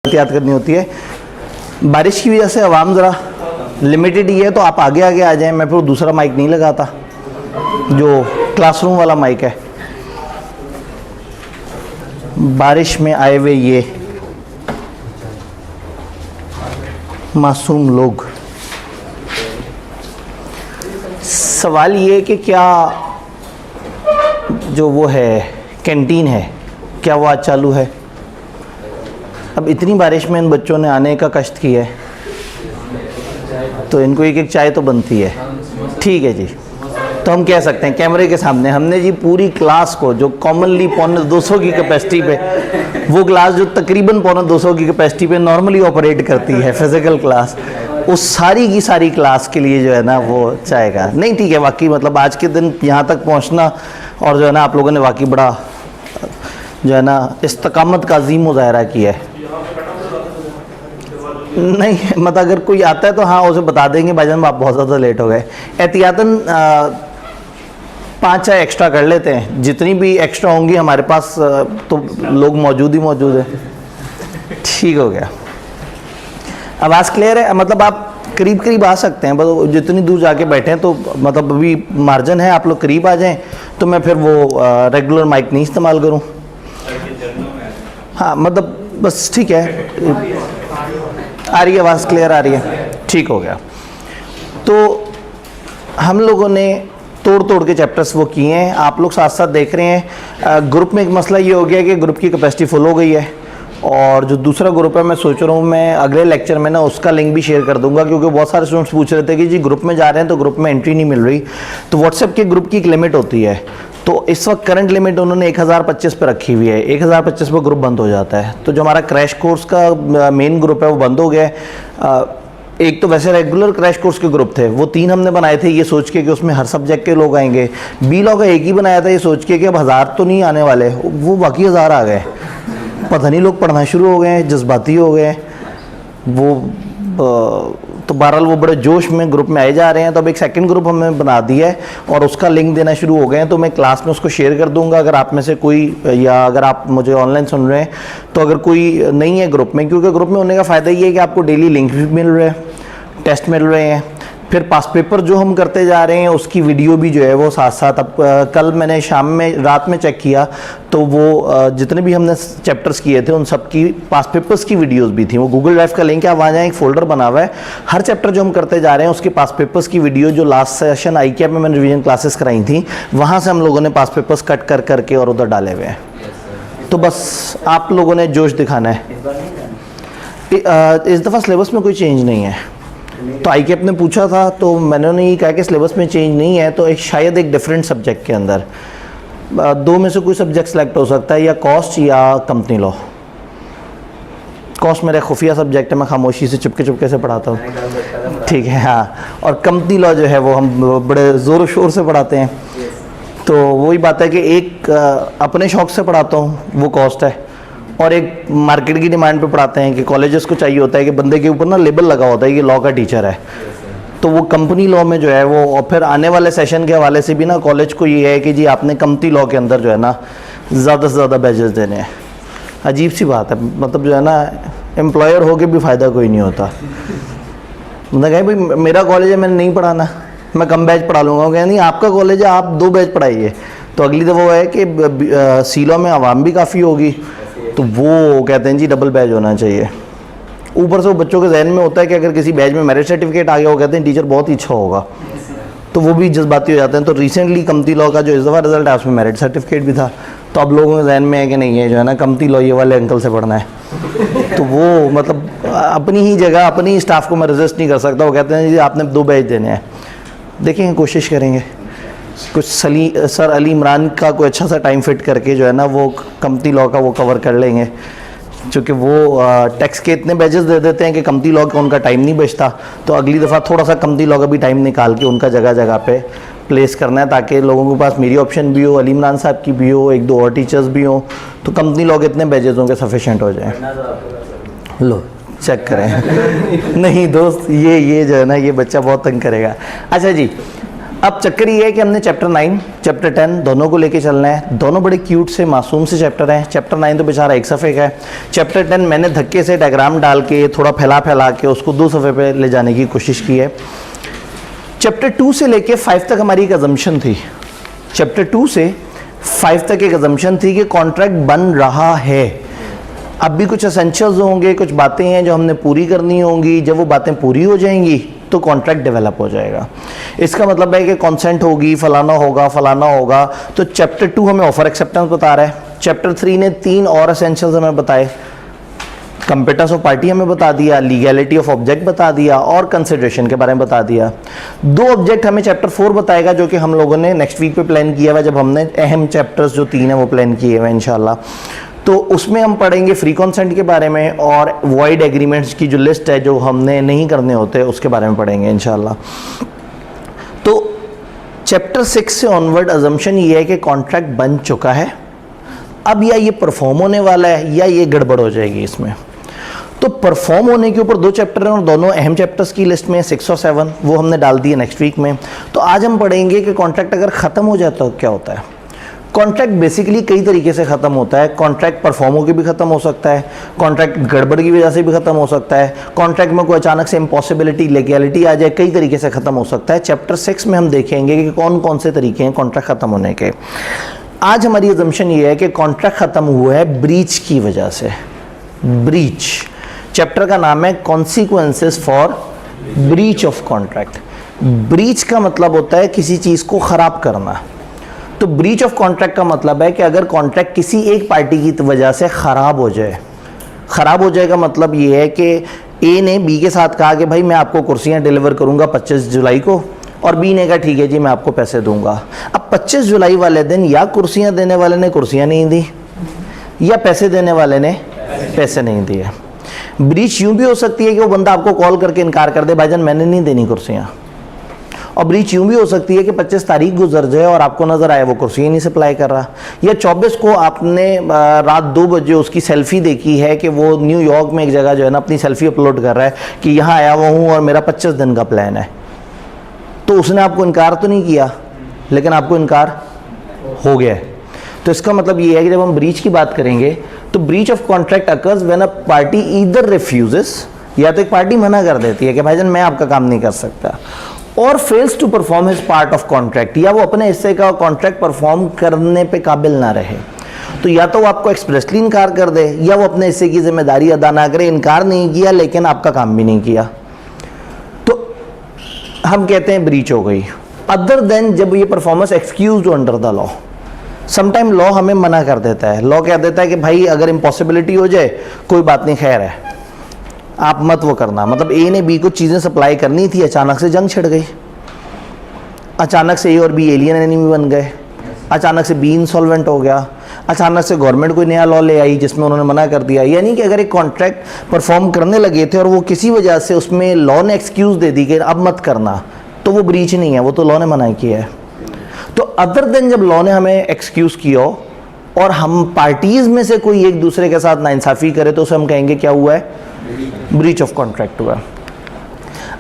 एहतियात करनी होती है। बारिश की वजह से आवाम ज़रा लिमिटेड ही है, तो आप आगे आगे आ जाएं। मैं फिर दूसरा माइक नहीं लगाता जो क्लासरूम वाला माइक है। बारिश में आए हुए ये मासूम लोग, सवाल ये कि क्या जो वो है कैंटीन है, क्या वो आज चालू है? अब इतनी बारिश में इन बच्चों ने आने का कष्ट किया है, तो इनको एक एक चाय तो बनती है। ठीक है जी, तो हम कह सकते हैं कैमरे के सामने हमने जी पूरी क्लास को, जो कॉमनली 250 की कैपेसिटी पे, वो क्लास जो तकरीबन 250 की कैपेसिटी पे नॉर्मली ऑपरेट करती है फिज़िकल क्लास, उस सारी की सारी क्लास के लिए जो है ना वो चाय का नहीं। ठीक है, वाकई मतलब आज के दिन यहाँ तक पहुँचना और जो है ना आप लोगों ने वाकई बड़ा जो है ना इस्तकामत का अजीम मुजाहरा किया है। नहीं मतलब अगर कोई आता है तो हाँ उसे बता देंगे भाईजान आप बहुत ज़्यादा लेट हो गए। एहतियातन 5 चाय एक्स्ट्रा कर लेते हैं, जितनी भी एक्स्ट्रा होंगी हमारे पास तो लोग मौजूद ही मौजूद है। ठीक हो गया, आवाज़ क्लियर है? मतलब आप करीब करीब आ सकते हैं, बस जितनी दूर जाके बैठे हैं तो मतलब अभी मार्जिन है, आप लोग करीब आ जाएं तो मैं फिर वो रेगुलर माइक नहीं इस्तेमाल करूं। हाँ मतलब बस ठीक है, आ रही है आवाज़ क्लियर आ रही है? ठीक हो गया। तो हम लोगों ने तोड़ तोड़ के चैप्टर्स वो किए हैं, आप लोग साथ साथ देख रहे हैं। ग्रुप में एक मसला ये हो गया कि ग्रुप की कैपेसिटी फुल हो गई है, और जो दूसरा ग्रुप है मैं सोच रहा हूँ मैं अगले लेक्चर में ना उसका लिंक भी शेयर कर दूंगा, क्योंकि बहुत सारे स्टूडेंट्स पूछ रहे थे कि जी ग्रुप में जा रहे हैं तो ग्रुप में एंट्री नहीं मिल रही। तो व्हाट्सएप के ग्रुप की एक लिमिट होती है, तो इस वक्त करंट लिमिट उन्होंने 1025 पे रखी हुई है। 1025 पे ग्रुप बंद हो जाता है, तो जो हमारा क्रैश कोर्स का मेन ग्रुप है वो बंद हो गया है। एक तो वैसे रेगुलर क्रैश कोर्स के ग्रुप थे, वो 3 हमने बनाए थे ये सोच के कि उसमें हर सब्जेक्ट के लोग आएंगे। बी लॉ का एक ही बनाया था ये सोच के कि अब 1000 तो नहीं आने वाले, वो बाकी 1000 आ गए। पता नहीं लोग पढ़ना शुरू हो गए हैं, जज्बाती हो गए वो तो बहरहाल वो बड़े जोश में ग्रुप में आए जा रहे हैं। तो अब एक सेकंड ग्रुप हमने बना दिया है और उसका लिंक देना शुरू हो गए हैं, तो मैं क्लास में उसको शेयर कर दूंगा। अगर आप में से कोई, या अगर आप मुझे ऑनलाइन सुन रहे हैं तो अगर कोई नहीं है ग्रुप में, क्योंकि ग्रुप में होने का फ़ायदा ये है कि आपको डेली लिंक भी मिल रहे हैं, टेस्ट मिल रहे हैं, फिर पास पेपर जो हम करते जा रहे हैं उसकी वीडियो भी जो है वो साथ साथ। अब कल मैंने शाम में रात में चेक किया तो वो जितने भी हमने चैप्टर्स किए थे उन सब की पास पेपर्स की वीडियोस भी थी। वो गूगल ड्राइव का लिंक है, आप वहाँ जाएँ, एक फोल्डर बना हुआ है, हर चैप्टर जो हम करते जा रहे हैं उसके पास पेपर्स की वीडियो, जो लास्ट सेशन ICAP में मैंने रिवीजन क्लासेस कराई थी वहाँ से हम लोगों ने पास पेपर्स कट कर करके और उधर डाले हुए हैं। तो बस आप लोगों ने जोश दिखाना है। इस दफ़ा सिलेबस में कोई चेंज नहीं है, तो ICAP ने पूछा था तो मैंने उन्हें ये कहा कि सिलेबस में चेंज नहीं है, तो शायद एक डिफरेंट सब्जेक्ट के अंदर 2 में से कोई सब्जेक्ट सेलेक्ट हो सकता है, या कॉस्ट या कंपनी लॉ। कॉस्ट मेरा खुफिया सब्जेक्ट है, मैं खामोशी से चुपके से पढ़ाता हूँ। ठीक है, हाँ। और कंपनी लॉ जो है वो हम बड़े ज़ोर शोर से पढ़ाते हैं। तो वही बात है कि एक अपने शौक़ से पढ़ाता हूँ, वो कॉस्ट है, और एक मार्केट की डिमांड पे पढ़ाते हैं कि कॉलेजेस को चाहिए होता है कि बंदे के ऊपर ना लेबल लगा होता है कि लॉ का टीचर है, तो वो कंपनी लॉ में जो है वो। और फिर आने वाले सेशन के हवाले से भी ना कॉलेज को ये है कि जी आपने कंपनी लॉ के अंदर जो है ना ज़्यादा से ज़्यादा बैचेस देने हैं। अजीब सी बात है, मतलब जो है ना एम्प्लॉयर हो के भी फ़ायदा कोई नहीं होता। मतलब कहें भाई मेरा कॉलेज है, मैंने नहीं पढ़ाना, मैं कम बैच पढ़ा लूँगा। वो कहें नहीं आपका कॉलेज है, आप 2 बैच पढ़ाइए। तो अगली दफ़ा वो है कि सी लॉ में आवाम भी काफ़ी होगी, तो वो कहते हैं जी डबल बैच होना चाहिए। ऊपर से वो बच्चों के जहन में होता है कि अगर किसी बैच में मेरिट सर्टिफिकेट आ गया, वो कहते हैं टीचर बहुत ही अच्छा होगा, तो वो भी जज्बाती हो जाते हैं। तो रिसेंटली कंपनी लॉ का जो इस दफ़ा रिजल्ट है उसमें मेरिट सर्टिफिकेट भी था, तो अब लोगों के जहन में है कि नहीं है जो है ना कंपनी लॉ ये वाले अंकल से पढ़ना है। तो वो मतलब अपनी ही जगह अपनी ही स्टाफ को मैं रजिस्ट नहीं कर सकता। वो कहते हैं जी आपने 2 बैच देने हैं, देखेंगे कोशिश करेंगे कुछ सर अली इमरान का कोई अच्छा सा टाइम फिट करके जो है ना वो कंपनी लॉ का वो कवर कर लेंगे, क्योंकि वो टैक्स के इतने बैचेस दे देते हैं कि कंपनी लॉ का उनका टाइम नहीं बचता। तो अगली दफ़ा थोड़ा सा कंपनी लॉ का भी टाइम निकाल के उनका जगह जगह पे प्लेस करना है, ताकि लोगों के पास मेरी ऑप्शन भी हो, अली इमरान साहब की भी हो, 1-2 और टीचर्स भी हो, तो कंपनी लॉ के इतने बैचेस होंगे सफिशेंट हो जाए। लो चेक करें नहीं दोस्त, ये जो है ना ये बच्चा बहुत तंग करेगा। अच्छा जी, अब चक्कर ये है कि हमने चैप्टर 9 चैप्टर 10 दोनों को लेके चलना है। दोनों बड़े क्यूट से मासूम से चैप्टर हैं। चैप्टर 9 तो बेचारा एक सफ़े का है। चैप्टर 10 मैंने धक्के से डायग्राम डाल के थोड़ा फैला के उसको 2 सफ़े पे ले जाने की कोशिश की है। चैप्टर 2 से लेके 5 तक हमारी एक अजम्पशन थी। चैप्टर 2 से 5 तक एक अजम्पशन थी कि कॉन्ट्रैक्ट बन रहा है। अब भी कुछ एसेंशियल्स होंगे, कुछ बातें हैं जो हमने पूरी करनी होंगी। जब वो बातें पूरी हो जाएंगी तो कॉन्ट्रैक्ट डेवलप हो जाएगा। इसका मतलब है कि कॉन्सेंट होगी, फलाना होगा। तो चैप्टर 2 हमें ऑफर एक्सेप्टेंस बता रहा है। चैप्टर 3 ने 3 और एसेंशियल्स हमें बताए। कंपेटेंस ऑफ पार्टी हमें बता दिया, लीगैलिटी ऑफ ऑब्जेक्ट बता दिया और कंसिडरेशन के बारे में बता दिया। 2 ऑब्जेक्ट हमें चैप्टर 4 बताएगा जो कि हम लोगों ने नेक्स्ट वीक पे प्लान किया हुआ, जब हमने अहम चैप्टर्स जो 3 है वो प्लान किए हुए इंशाल्लाह। तो उसमें हम पढ़ेंगे फ्री कंसेंट के बारे में और वॉइड एग्रीमेंट्स की जो लिस्ट है जो हमने नहीं करने होते उसके बारे में पढ़ेंगे इंशाल्लाह। तो चैप्टर 6 से ऑनवर्ड अजम्पशन ये है कि कॉन्ट्रैक्ट बन चुका है। अब या ये परफॉर्म होने वाला है या ये गड़बड़ हो जाएगी इसमें। तो परफॉर्म होने के ऊपर 2 चैप्टर हैं और दोनों अहम चैप्टर्स की लिस्ट में 6 और 7 वो हमने डाल दिए नेक्स्ट वीक में। तो आज हम पढ़ेंगे कि कॉन्ट्रैक्ट अगर ख़त्म हो जाता है तो क्या होता है। कॉन्ट्रैक्ट बेसिकली कई तरीके से ख़त्म होता है। कॉन्ट्रैक्ट परफॉर्म होकर भी ख़त्म हो सकता है, कॉन्ट्रैक्ट गड़बड़ की वजह से भी ख़त्म हो सकता है, कॉन्ट्रैक्ट में कोई अचानक से इम्पॉसिबिलिटी लीगैलिटी आ जाए, कई तरीके से ख़त्म हो सकता है। चैप्टर 6 में हम देखेंगे कि कौन कौन से तरीके हैं कॉन्ट्रैक्ट ख़त्म होने के। आज हमारी अजम्पशन ये है कि कॉन्ट्रैक्ट ख़त्म हुआ है ब्रीच की वजह से। ब्रीच चैप्टर का नाम है consequences for breach of contract. Breach का मतलब होता है किसी चीज़ को ख़राब करना। तो ब्रीच ऑफ कॉन्ट्रैक्ट का मतलब है कि अगर कॉन्ट्रैक्ट किसी एक पार्टी की वजह से ख़राब हो जाए। ख़राब हो जाएगा मतलब ये है कि ए ने बी के साथ कहा कि भाई मैं आपको कुर्सियाँ डिलीवर करूँगा 25 जुलाई को, और बी ने कहा ठीक है जी मैं आपको पैसे दूंगा। अब 25 जुलाई वाले दिन या कुर्सियाँ देने वाले ने कुर्सियाँ नहीं दी या पैसे देने वाले ने पैसे नहीं दिए। ब्रीच यूँ भी हो सकती है कि वो बंदा आपको कॉल करके इनकार कर दे, भाईजान मैंने नहीं देनी कुर्सियाँ। और ब्रीच यूँ भी हो सकती है कि 25 तारीख गुजर जाए और आपको नज़र आए वो कुर्सी ही नहीं सप्लाई कर रहा, या 24 को आपने रात 2 बजे उसकी सेल्फ़ी देखी है कि वो न्यूयॉर्क में एक जगह जो है ना अपनी सेल्फ़ी अपलोड कर रहा है कि यहाँ आया हुआ हूँ और मेरा 25 दिन का प्लान है। तो उसने आपको इनकार तो नहीं किया लेकिन आपको इनकार हो गया है। तो इसका मतलब ये है कि जब हम ब्रीच की बात करेंगे तो breach of contract occurs when a party either refuses, या तो एक पार्टी मना कर देती है कि भाईजान मैं आपका काम नहीं कर सकता, और fails to perform his part of contract, या वो अपने हिस्से का कॉन्ट्रैक्ट परफॉर्म करने पे काबिल ना रहे। तो या तो वो आपको एक्सप्रेसली इनकार कर दे या वो अपने हिस्से की जिम्मेदारी अदा ना करे। इनकार नहीं किया लेकिन आपका काम भी नहीं किया, तो हम कहते हैं ब्रीच हो गई। अदर देन जब ये performance excused under the law, sometime law हमें मना कर देता है। लॉ कह देता है कि भाई अगर इम्पॉसिबिलिटी हो जाए कोई बात नहीं, खैर है आप मत वो करना। मतलब ए ने बी को चीज़ें सप्लाई करनी थी, अचानक से जंग छिड़ गई, अचानक से ए और बी एलियन एनिमी बन गए, अचानक से बी इंसॉल्वेंट हो गया, अचानक से गवर्नमेंट कोई नया लॉ ले आई जिसमें उन्होंने मना कर दिया। यानी कि अगर एक कॉन्ट्रैक्ट परफॉर्म करने लगे थे और वो किसी वजह से उसमें लॉ ने एक्सक्यूज़ दे दी कि अब मत करना, तो वो ब्रीच नहीं है, वो तो लॉ ने मना किया है। तो अदर देन जब लॉ ने हमें एक्सक्यूज़ किया और हम पार्टीज़ में से कोई एक दूसरे के साथ नाइंसाफ़ी करे तो उसे हम कहेंगे क्या हुआ है, ब्रीच ऑफ कॉन्ट्रैक्ट हुआ।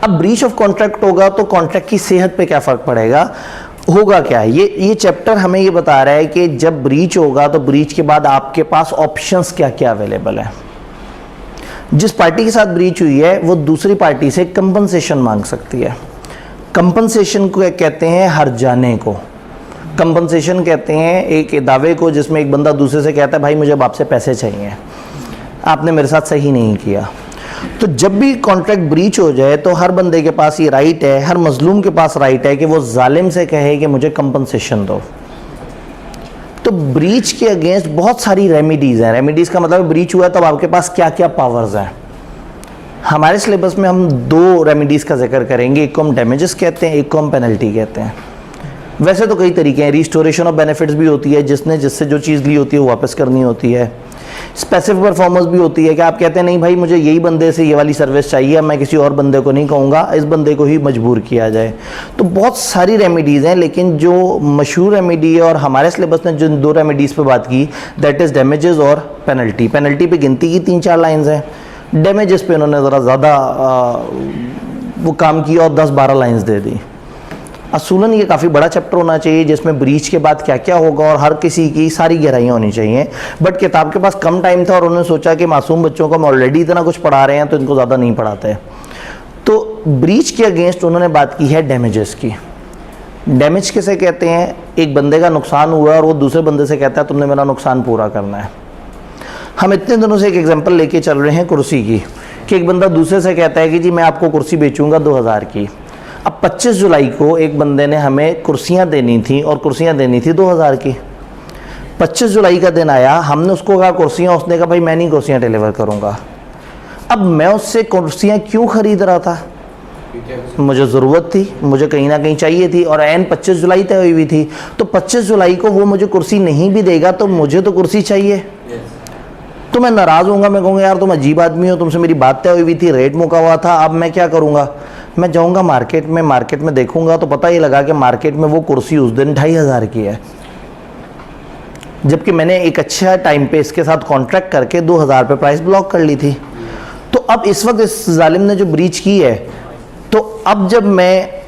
अब ब्रीच ऑफ कॉन्ट्रैक्ट होगा तो कॉन्ट्रैक्ट की सेहत पे क्या फ़र्क पड़ेगा, होगा क्या। ये चैप्टर हमें ये बता रहा है कि जब ब्रीच होगा तो ब्रीच के बाद आपके पास ऑप्शंस क्या क्या अवेलेबल है। जिस पार्टी के साथ ब्रीच हुई है वो दूसरी पार्टी से कंपनसेशन मांग सकती है। कंपनसेशन को कहते हैं हर्जाने को। कंपनसेशन कहते हैं एक दावे को जिसमें एक बंदा दूसरे से कहता है भाई मुझे अब आपसे पैसे चाहिए, आपने मेरे साथ सही नहीं किया। तो जब भी कॉन्ट्रैक्ट ब्रीच हो जाए तो हर बंदे के पास ये राइट है, हर मजलूम के पास राइट है कि वो जालिम से कहे कि मुझे कंपनसेशन दो। तो ब्रीच के अगेंस्ट बहुत सारी रेमेडीज़ हैं। रेमेडीज़ का मतलब ब्रीच हुआ तब आपके पास क्या क्या पावर्स हैं। हमारे सिलेबस में हम 2 रेमेडीज़ का जिक्र करेंगे, एक को हम डैमेजेस कहते हैं, एक को हम पेनल्टी कहते हैं। वैसे तो कई तरीके हैं, रिस्टोरेशन ऑफ बेनिफिट्स भी होती है, जिसने जिससे जो चीज़ ली होती है वो वापस करनी होती है। स्पेसिफिक परफॉर्मेंस भी होती है कि आप कहते हैं नहीं भाई मुझे यही बंदे से ये वाली सर्विस चाहिए, मैं किसी और बंदे को नहीं कहूँगा, इस बंदे को ही मजबूर किया जाए। तो बहुत सारी रेमेडीज़ हैं, लेकिन जो मशहूर रेमेडी है और हमारे सिलेबस ने जिन 2 रेमेडीज़ पे बात की दैट इज़ डैमेजेस और पेनल्टी। पेनल्टी पे गिनती की 3-4 लाइन्स हैं, डैमेजेस पे उन्होंने ज़रा ज़्यादा वो काम किया और 10-12 लाइन्स दे दी। असूलन ये काफ़ी बड़ा चैप्टर होना चाहिए जिसमें ब्रीच के बाद क्या क्या होगा और हर किसी की सारी गहराइयाँ होनी चाहिए, बट किताब के पास कम टाइम था और उन्होंने सोचा कि मासूम बच्चों को हम ऑलरेडी इतना कुछ पढ़ा रहे हैं तो इनको ज़्यादा नहीं पढ़ाते। तो ब्रीच के अगेंस्ट उन्होंने बात की है डैमेजेस की। डैमेज किसे कहते हैं? एक बंदे का नुकसान हुआ और वो दूसरे बंदे से कहता है तुमने मेरा नुकसान पूरा करना है। हम इतने दिनों से एक एग्जांपल लेके चल रहे हैं कुर्सी की, कि एक बंदा दूसरे से कहता है कि जी मैं आपको कुर्सी बेचूंगा 2000 की। अब 25 जुलाई को एक बंदे ने हमें कुर्सियां देनी थी और कुर्सियां देनी थी 2000 की। 25 जुलाई का दिन आया, हमने उसको कहा कुर्सियां, उसने कहा भाई मैं नहीं कुर्सियां डिलीवर करूंगा। अब मैं उससे कुर्सियां क्यों खरीद रहा था? मुझे ज़रूरत थी, मुझे कहीं ना कहीं चाहिए थी और एन 25 जुलाई तय हुई हुई थी। तो 25 जुलाई को वो मुझे कुर्सी नहीं भी देगा तो मुझे तो कुर्सी चाहिए। तो मैं नाराज़ होऊंगा, मैं कहूँगा यार तुम अजीब आदमी हो, तुमसे मेरी बात तय हुई थी, रेट मुका हुआ था, अब मैं क्या करूँगा? मैं जाऊँगा मार्केट में देखूँगा तो पता ही लगा कि मार्केट में वो कुर्सी उस दिन 2500 की है, जबकि मैंने एक अच्छा टाइम पे इसके साथ कॉन्ट्रैक्ट करके 2000 पे प्राइस ब्लॉक कर ली थी। तो अब इस वक्त इस जालिम ने जो ब्रीच की है, तो अब जब मैं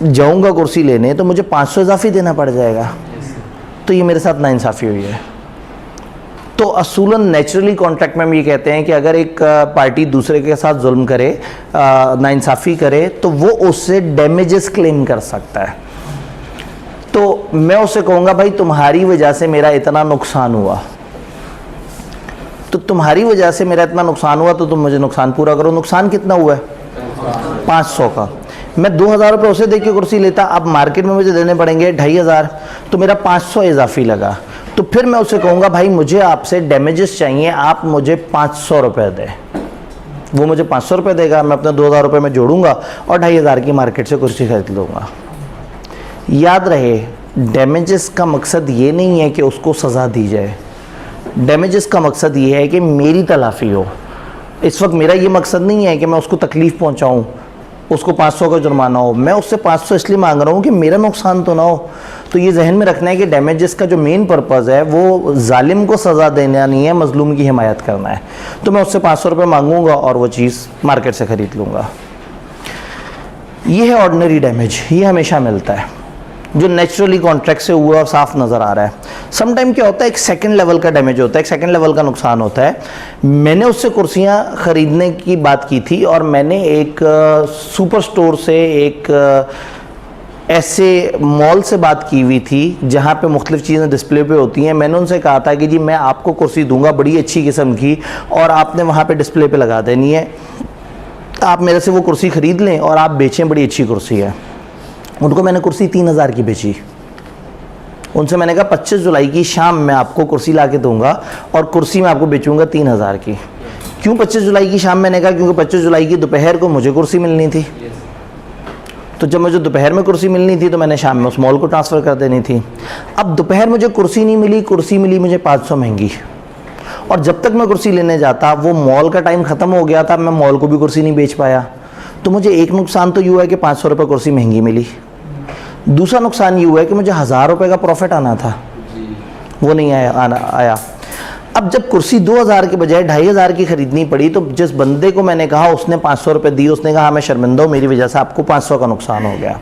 जाऊँगा कुर्सी लेने तो मुझे 500 इजाफी देना पड़ जाएगा। तो ये मेरे साथ नाइंसाफ़ी हुई है। तो असूलन नेचुरली कॉन्ट्रैक्ट में हम ये कहते हैं कि अगर एक पार्टी दूसरे के साथ जुल्म करे, नाइंसाफ़ी करे, तो वो उससे डैमेजेस क्लेम कर सकता है। तो मैं उससे कहूँगा भाई तुम्हारी वजह से मेरा इतना नुकसान हुआ, तो तुम्हारी वजह से मेरा इतना नुकसान हुआ तो तुम मुझे नुकसान पूरा करो। नुकसान कितना हुआ है? 500 का। मैं 2000 रुपये उसे दे के कुर्सी लेता, अब मार्केट में मुझे देने पड़ेंगे 2500, तो मेरा 500 इजाफी लगा। तो फिर मैं उसे कहूँगा भाई मुझे आपसे डैमेजेस चाहिए, आप मुझे 500 रुपये दें। वो मुझे 500 रुपये देगा, मैं अपने 2000 रुपये में जोड़ूंगा और 2500 की मार्केट से कुर्सी खरीद लूँगा। याद रहे, डैमेजेस का मकसद ये नहीं है कि उसको सज़ा दी जाए, डैमेजेस का मकसद ये है कि मेरी तलाफ़ी हो। इस वक्त मेरा ये मकसद नहीं है कि मैं उसको तकलीफ़ पहुँचाऊँ, उसको 500 का जुर्माना हो। मैं उससे 500 इसलिए मांग रहा हूँ कि मेरा नुकसान तो ना हो। तो ये जहन में रखना है कि डैमेजेस का जो मेन पर्पज़ है वो जालिम को सज़ा देना नहीं है, मज़लूम की हिमायत करना है। तो मैं उससे 500 रुपये मांगूंगा और वो चीज़ मार्केट से ख़रीद लूँगा। ये है ऑर्डिनरी डैमेज, ये हमेशा मिलता है जो नेचुरली कॉन्ट्रैक्ट से हुआ और साफ नज़र आ रहा है। समटाइम क्या होता है, एक सेकंड लेवल का डैमेज होता है, एक सेकंड लेवल का नुकसान होता है। मैंने उससे कुर्सियां ख़रीदने की बात की थी और मैंने एक सुपर स्टोर से, एक ऐसे मॉल से बात की हुई थी जहाँ पे मुख्तलिफ़ चीज़ें डिस्प्ले पे होती हैं। मैंने उनसे कहा था कि जी मैं आपको कुर्सी दूंगा बड़ी अच्छी किस्म की और आपने वहाँ पे डिस्प्ले पे लगा देनी है, आप मेरे से वो कुर्सी ख़रीद लें और आप बेचें, बड़ी अच्छी कुर्सी है। उनको मैंने कुर्सी 3000 की बेची। उनसे मैंने कहा 25 जुलाई की शाम मैं आपको कुर्सी ला के दूँगा और कुर्सी मैं आपको बेचूँगा 3000 की। क्यों 25 जुलाई की शाम? मैंने कहा क्योंकि 25 जुलाई की दोपहर को मुझे कुर्सी मिलनी थी। तो जब मुझे दोपहर में कुर्सी मिलनी थी तो मैंने शाम में उस मॉल को ट्रांसफ़र कर देनी थी। अब दोपहर मुझे कुर्सी नहीं मिली, कुर्सी मिली मुझे 500 महंगी, और जब तक मैं कुर्सी लेने जाता वो मॉल का टाइम ख़त्म हो गया था, मैं मॉल को भी कुर्सी नहीं बेच पाया। तो मुझे एक नुकसान तो ये हुआ कि 500 रुपये कुर्सी महंगी मिली। दूसरा नुकसान ये हुआ कि मुझे 1000 रुपये का प्रॉफिट आना था, वो नहीं आया। अब जब कुर्सी 2000 के बजाय 2500 की ख़रीदनी पड़ी तो जिस बंदे को मैंने कहा उसने 500 रुपये दी, उसने कहा मैं शर्मिंदा हूँ, मेरी वजह से आपको 500 का नुकसान हो गया।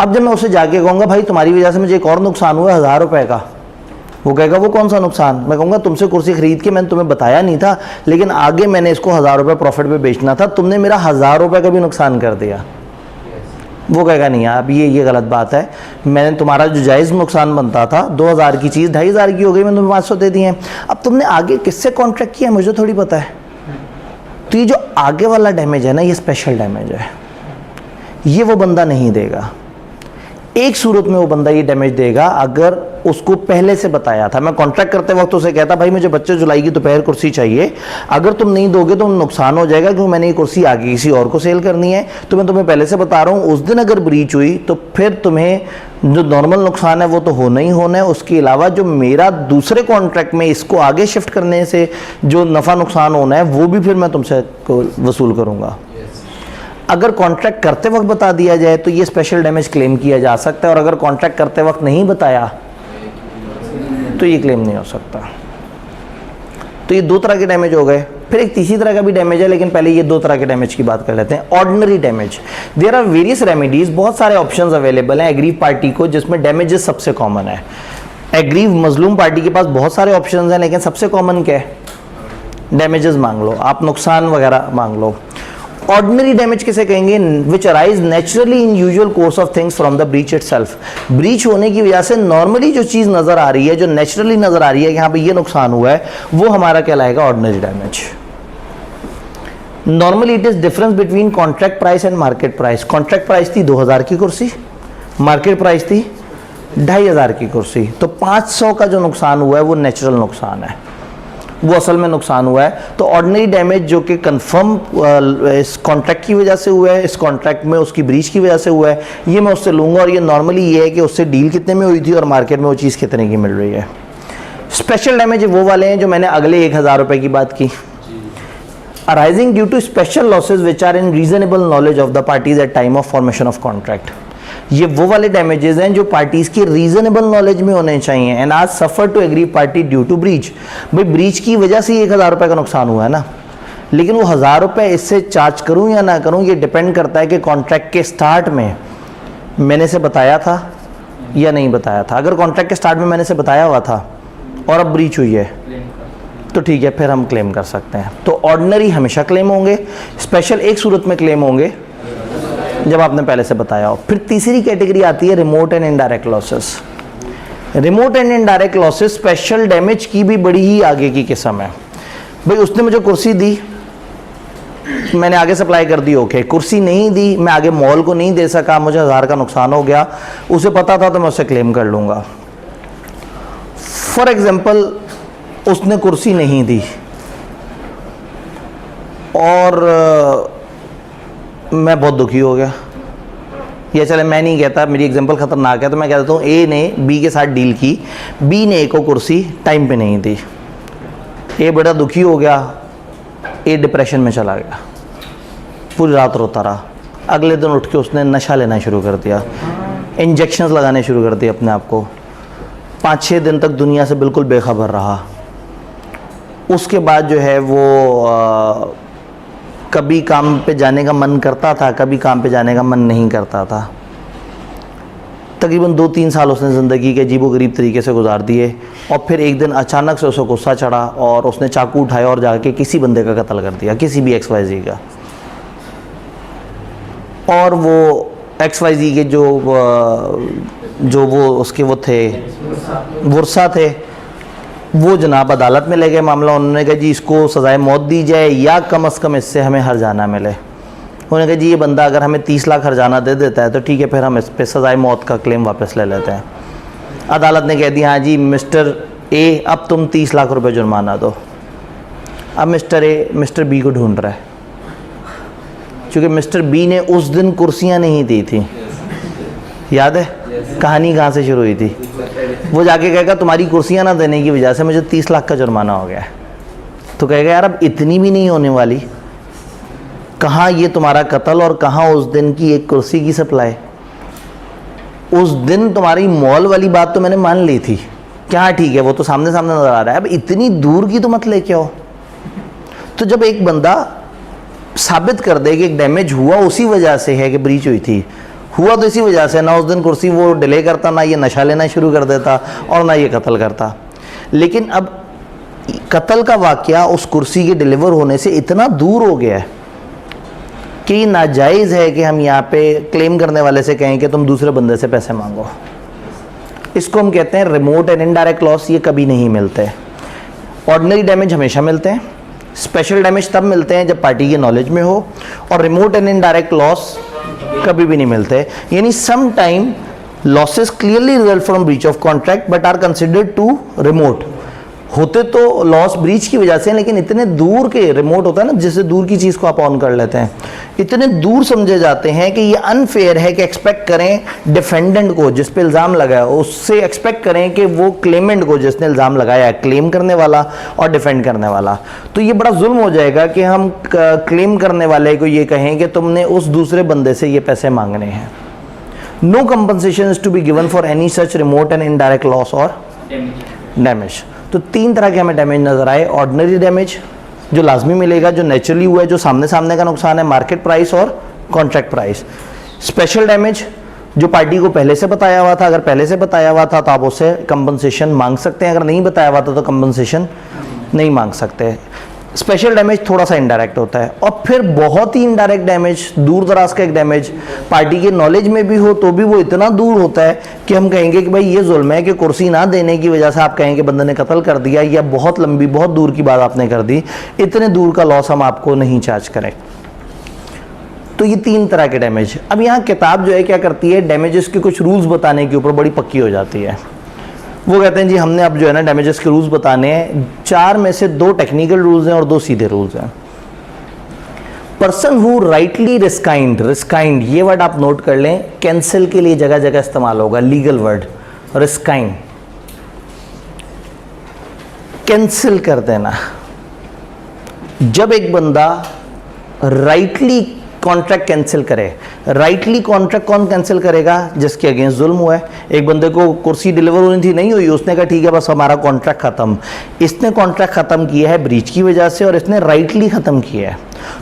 अब जब मैं उसे जाके कहूँगा भाई तुम्हारी वजह से मुझे एक और नुकसान हुआ 1000 रुपये का, वो कहेगा वो कौन सा नुकसान? मैं कहूँगा तुमसे कुर्सी ख़रीद के मैंने तुम्हें बताया नहीं था, लेकिन आगे मैंने इसको 1000 रुपये प्रॉफिट पे बेचना था, तुमने मेरा 1000 रुपये का भी नुकसान कर दिया। वो कहेगा नहीं यार अब ये गलत बात है, मैंने तुम्हारा जो जायज़ नुकसान बनता था 2000 की चीज़ 2500 की हो गई, मैंने तुम्हें 500 दे दी है। अब तुमने आगे किससे कॉन्ट्रैक्ट किया मुझे थोड़ी पता है। तो ये जो आगे वाला डैमेज है ना, ये स्पेशल डैमेज है, ये वो बंदा नहीं देगा। एक सूरत में वो बंदा ये डैमेज देगा अगर उसको पहले से बताया था। मैं कॉन्ट्रैक्ट करते वक्त उसे कहता भाई मुझे 25 जुलाई की दोपहर कुर्सी चाहिए, अगर तुम नहीं दोगे तो नुकसान हो जाएगा क्योंकि मैंने ये कुर्सी आगे किसी और को सेल करनी है, तो मैं तुम्हें पहले से बता रहा हूँ। उस दिन अगर ब्रीच हुई तो फिर तुम्हें जो नॉर्मल नुकसान है वो तो होना ही होना है, उसके अलावा जो मेरा दूसरे कॉन्ट्रैक्ट में इसको आगे शिफ्ट करने से जो नफ़ा नुकसान होना है वो भी फिर मैं तुमसे वसूल करूँगा। अगर कॉन्ट्रैक्ट करते वक्त बता दिया जाए तो ये स्पेशल डैमेज क्लेम किया जा सकता है, और अगर कॉन्ट्रैक्ट करते वक्त नहीं बताया तो ये क्लेम नहीं हो सकता। तो ये दो तरह के डैमेज हो गए। फिर एक तीसरी तरह का भी डैमेज है, लेकिन पहले ये दो तरह के डैमेज की बात कर लेते हैं। Ordinary damage, there are various remedies, बहुत सारे ऑप्शंस अवेलेबल हैं एग्रीव पार्टी को, जिसमें डैमेजेस सबसे कॉमन है। एग्रीव मजलूम पार्टी के पास बहुत सारे ऑप्शंस हैं, लेकिन सबसे कॉमन क्या है? डैमेजेस मांग लो आप, नुकसान वगैरह मांग लो। ऑर्डिनरी डैमेज किसे कहेंगे? विच arise naturally in usual course of things from the breach itself. Breach होने की वजह से नॉर्मली जो चीज नजर आ रही है, जो नेचुरली नजर आ रही है कि हाँ भाई ये नुकसान हुआ है, वो हमारा कहलाएगा ordinary damage. Normally it is difference between contract price and market price. Contract price थी 2000 की कुर्सी, मार्केट प्राइस थी 2500 की कुर्सी, तो 500 का जो नुकसान हुआ है वो नेचुरल नुकसान है, वो असल में नुकसान हुआ है। तो ऑर्डिनरी डैमेज जो कि कंफर्म इस कॉन्ट्रैक्ट की वजह से हुआ है, इस कॉन्ट्रैक्ट में उसकी ब्रीच की वजह से हुआ है, ये मैं उससे लूँगा, और ये नॉर्मली ये है कि उससे डील कितने में हुई थी और मार्केट में वो चीज़ कितने की मिल रही है। स्पेशल डैमेज वो वाले हैं जो मैंने अगले 1000 रुपये की बात की। Arising due to special losses which are in reasonable knowledge of the parties at time of formation of contract. ये वो वाले डैमेजेस हैं जो पार्टीज की रीजनेबल नॉलेज में होने चाहिए। एंड आज suffer to aggrieved party due to breach, भाई ब्रीच की वजह से 1000 रुपये का नुकसान हुआ है ना, लेकिन वो 1000 रुपये इससे चार्ज करूं या ना करूं, ये डिपेंड करता है कि कॉन्ट्रैक्ट के स्टार्ट में मैंने से बताया था या नहीं बताया था। अगर कॉन्ट्रैक्ट के स्टार्ट में मैंने से बताया हुआ था और अब ब्रीच हुई है तो ठीक है, फिर हम क्लेम कर सकते हैं। तो ऑर्डिनरी हमेशा क्लेम होंगे, स्पेशल एक सूरत में क्लेम होंगे जब आपने पहले से बताया हो। फिर तीसरी कैटेगरी आती है remote and indirect losses. Remote and indirect losses special damage की भी बड़ी ही आगे की किस्म है। भाई उसने मुझे कुर्सी दी, मैंने आगे सप्लाई कर दी, ओके। कुर्सी नहीं दी, मैं आगे मॉल को नहीं दे सका, मुझे 1000 का नुकसान हो गया, उसे पता था तो मैं उससे क्लेम कर लूँगा। फॉर एग्जाम्पल उसने कुर्सी नहीं दी और मैं बहुत दुखी हो गया, या चले मैं नहीं कहता, मेरी एग्जांपल खतरनाक है तो मैं कह देता हूँ ए ने बी के साथ डील की, बी ने ए को कुर्सी टाइम पे नहीं दी, ए बड़ा दुखी हो गया, ए डिप्रेशन में चला गया, पूरी रात रोता रहा। अगले दिन उठ के उसने नशा लेना शुरू कर दिया, इंजेक्शंस लगाने शुरू कर दिए अपने आप को, 5-6 दिन तक दुनिया से बिल्कुल बेखबर रहा। उसके बाद जो है वो कभी काम पे जाने का मन करता था, कभी काम पे जाने का मन नहीं करता था। तकरीबन 2-3 साल उसने ज़िंदगी के अजीबोगरीब तरीके से गुजार दिए, और फिर एक दिन अचानक से उसे गुस्सा चढ़ा और उसने चाकू उठाया और जाके किसी बंदे का कत्ल कर दिया, किसी भी XYZ का। और वो XYZ के जो वो उसके वो थे वर्सा थे, वो जनाब अदालत में ले गए मामला। उन्होंने कहा जी इसको सज़ाए मौत दी जाए या कम से कम इससे हमें हर्जाना मिले। उन्होंने कहा जी ये बंदा अगर हमें 30 लाख हर्जाना दे देता है तो ठीक है, फिर हम इस पे सज़ाए मौत का क्लेम वापस ले लेते हैं। अदालत ने कह दिया हाँ जी मिस्टर ए अब तुम 30 लाख रुपए जुर्माना दो। अब मिस्टर ए मिस्टर बी को ढूंढ रहा है, क्योंकि मिस्टर बी ने उस दिन कुर्सियाँ नहीं दी थी, याद है कहानी कहाँ से शुरू हुई थी। वो जाके कहेगा तुम्हारी कुर्सियाँ ना देने की वजह से मुझे 30 लाख का जुर्माना हो गया है। तो कहेगा यार अब इतनी भी नहीं होने वाली, कहाँ ये तुम्हारा कत्ल और कहाँ उस दिन की एक कुर्सी की सप्लाई। उस दिन तुम्हारी मॉल वाली बात तो मैंने मान ली थी, क्या ठीक है वो तो सामने सामने नजर आ रहा है, अब इतनी दूर की तो मत लेके आओ। तो जब एक बंदा साबित कर दे कि एक डैमेज हुआ उसी वजह से है कि ब्रीच हुई थी, हुआ तो इसी वजह से, ना उस दिन कुर्सी वो डिले करता, ना ये नशा लेना शुरू कर देता और ना ये कत्ल करता। लेकिन अब कत्ल का वाकया उस कुर्सी के डिलीवर होने से इतना दूर हो गया है कि नाजायज़ है कि हम यहाँ पे क्लेम करने वाले से कहें कि तुम दूसरे बंदे से पैसे मांगो। इसको हम कहते हैं रिमोट एंड इनडायरेक्ट लॉस। ये कभी नहीं मिलते। ऑर्डिनरी डैमेज हमेशा मिलते हैं, स्पेशल डैमेज तब मिलते हैं जब पार्टी की नॉलेज में हो, और रिमोट एंड इनडायरेक्ट लॉस कभी भी नहीं मिलते। यानी some time losses clearly result from breach of contract but are considered too remote. होते तो लॉस ब्रीच की वजह से, लेकिन इतने दूर के, रिमोट होता है ना जिससे दूर की चीज़ को आप ऑन कर लेते हैं, इतने दूर समझे जाते हैं कि ये अनफेयर है कि एक्सपेक्ट करें डिफेंडेंट को जिस पे इल्ज़ाम लगाया उससे एक्सपेक्ट करें कि वो क्लेमेंट को जिसने इल्ज़ाम लगाया है, क्लेम करने वाला और डिफेंड करने वाला। तो ये बड़ा जुल्म हो जाएगा कि हम क्लेम करने वाले को ये कहें कि तुमने उस दूसरे बंदे से ये पैसे मांगने हैं। No compensation is to be given for any such remote and indirect loss और डैमेज। तो 3 तरह के हमें डैमेज नजर आए, ऑर्डिनरी डैमेज, जो लाजमी मिलेगा, जो नेचुरली हुआ है, जो सामने सामने का नुकसान है, मार्केट प्राइस और कॉन्ट्रैक्ट प्राइस। स्पेशल डैमेज जो पार्टी को पहले से बताया हुआ था, अगर पहले से बताया हुआ था तो आप उससे कंपनसेशन मांग सकते हैं, अगर नहीं बताया हुआ था तो कंपनसेशन नहीं मांग सकते। स्पेशल डैमेज थोड़ा सा इनडायरेक्ट होता है। और फिर बहुत ही इनडायरेक्ट डैमेज, दूर दराज का एक डैमेज, पार्टी के नॉलेज में भी हो तो भी वो इतना दूर होता है कि हम कहेंगे कि भाई ये जुल्म है कि कुर्सी ना देने की वजह से आप कहेंगे बंदे ने कत्ल कर दिया, या बहुत लंबी बहुत दूर की बात आपने कर दी, इतने दूर का लॉस हम आपको नहीं चार्ज करें। तो ये 3 तरह के डैमेज। अब यहाँ किताब जो है क्या करती है, डैमेजेस के कुछ रूल्स बताने के ऊपर बड़ी पक्की हो जाती है। वो कहते हैं जी हमने अब जो है ना डैमेजेस के रूल्स बताने हैं, 4 में से 2 टेक्निकल रूल्स हैं और 2 सीधे रूल्स हैं। पर्सन हु राइटली रिस्काइंड, रिस्काइंड ये वर्ड आप नोट कर लें, कैंसिल के लिए जगह जगह इस्तेमाल होगा, लीगल वर्ड रिस्काइंड, कैंसिल कर देना। जब एक बंदा राइटली कॉन्ट्रैक्ट कैंसिल करे, राइटली कॉन्ट्रैक्ट कौन कैंसिल करेगा, जिसके अगेंस्ट जुल्म हुआ है। एक बंदे को कुर्सी डिलीवर होनी थी, नहीं हुई, उसने कहा ठीक है बस हमारा कॉन्ट्रैक्ट खत्म। इसने कॉन्ट्रैक्ट खत्म किया है ब्रीच की वजह से और इसने राइटली खत्म किया है।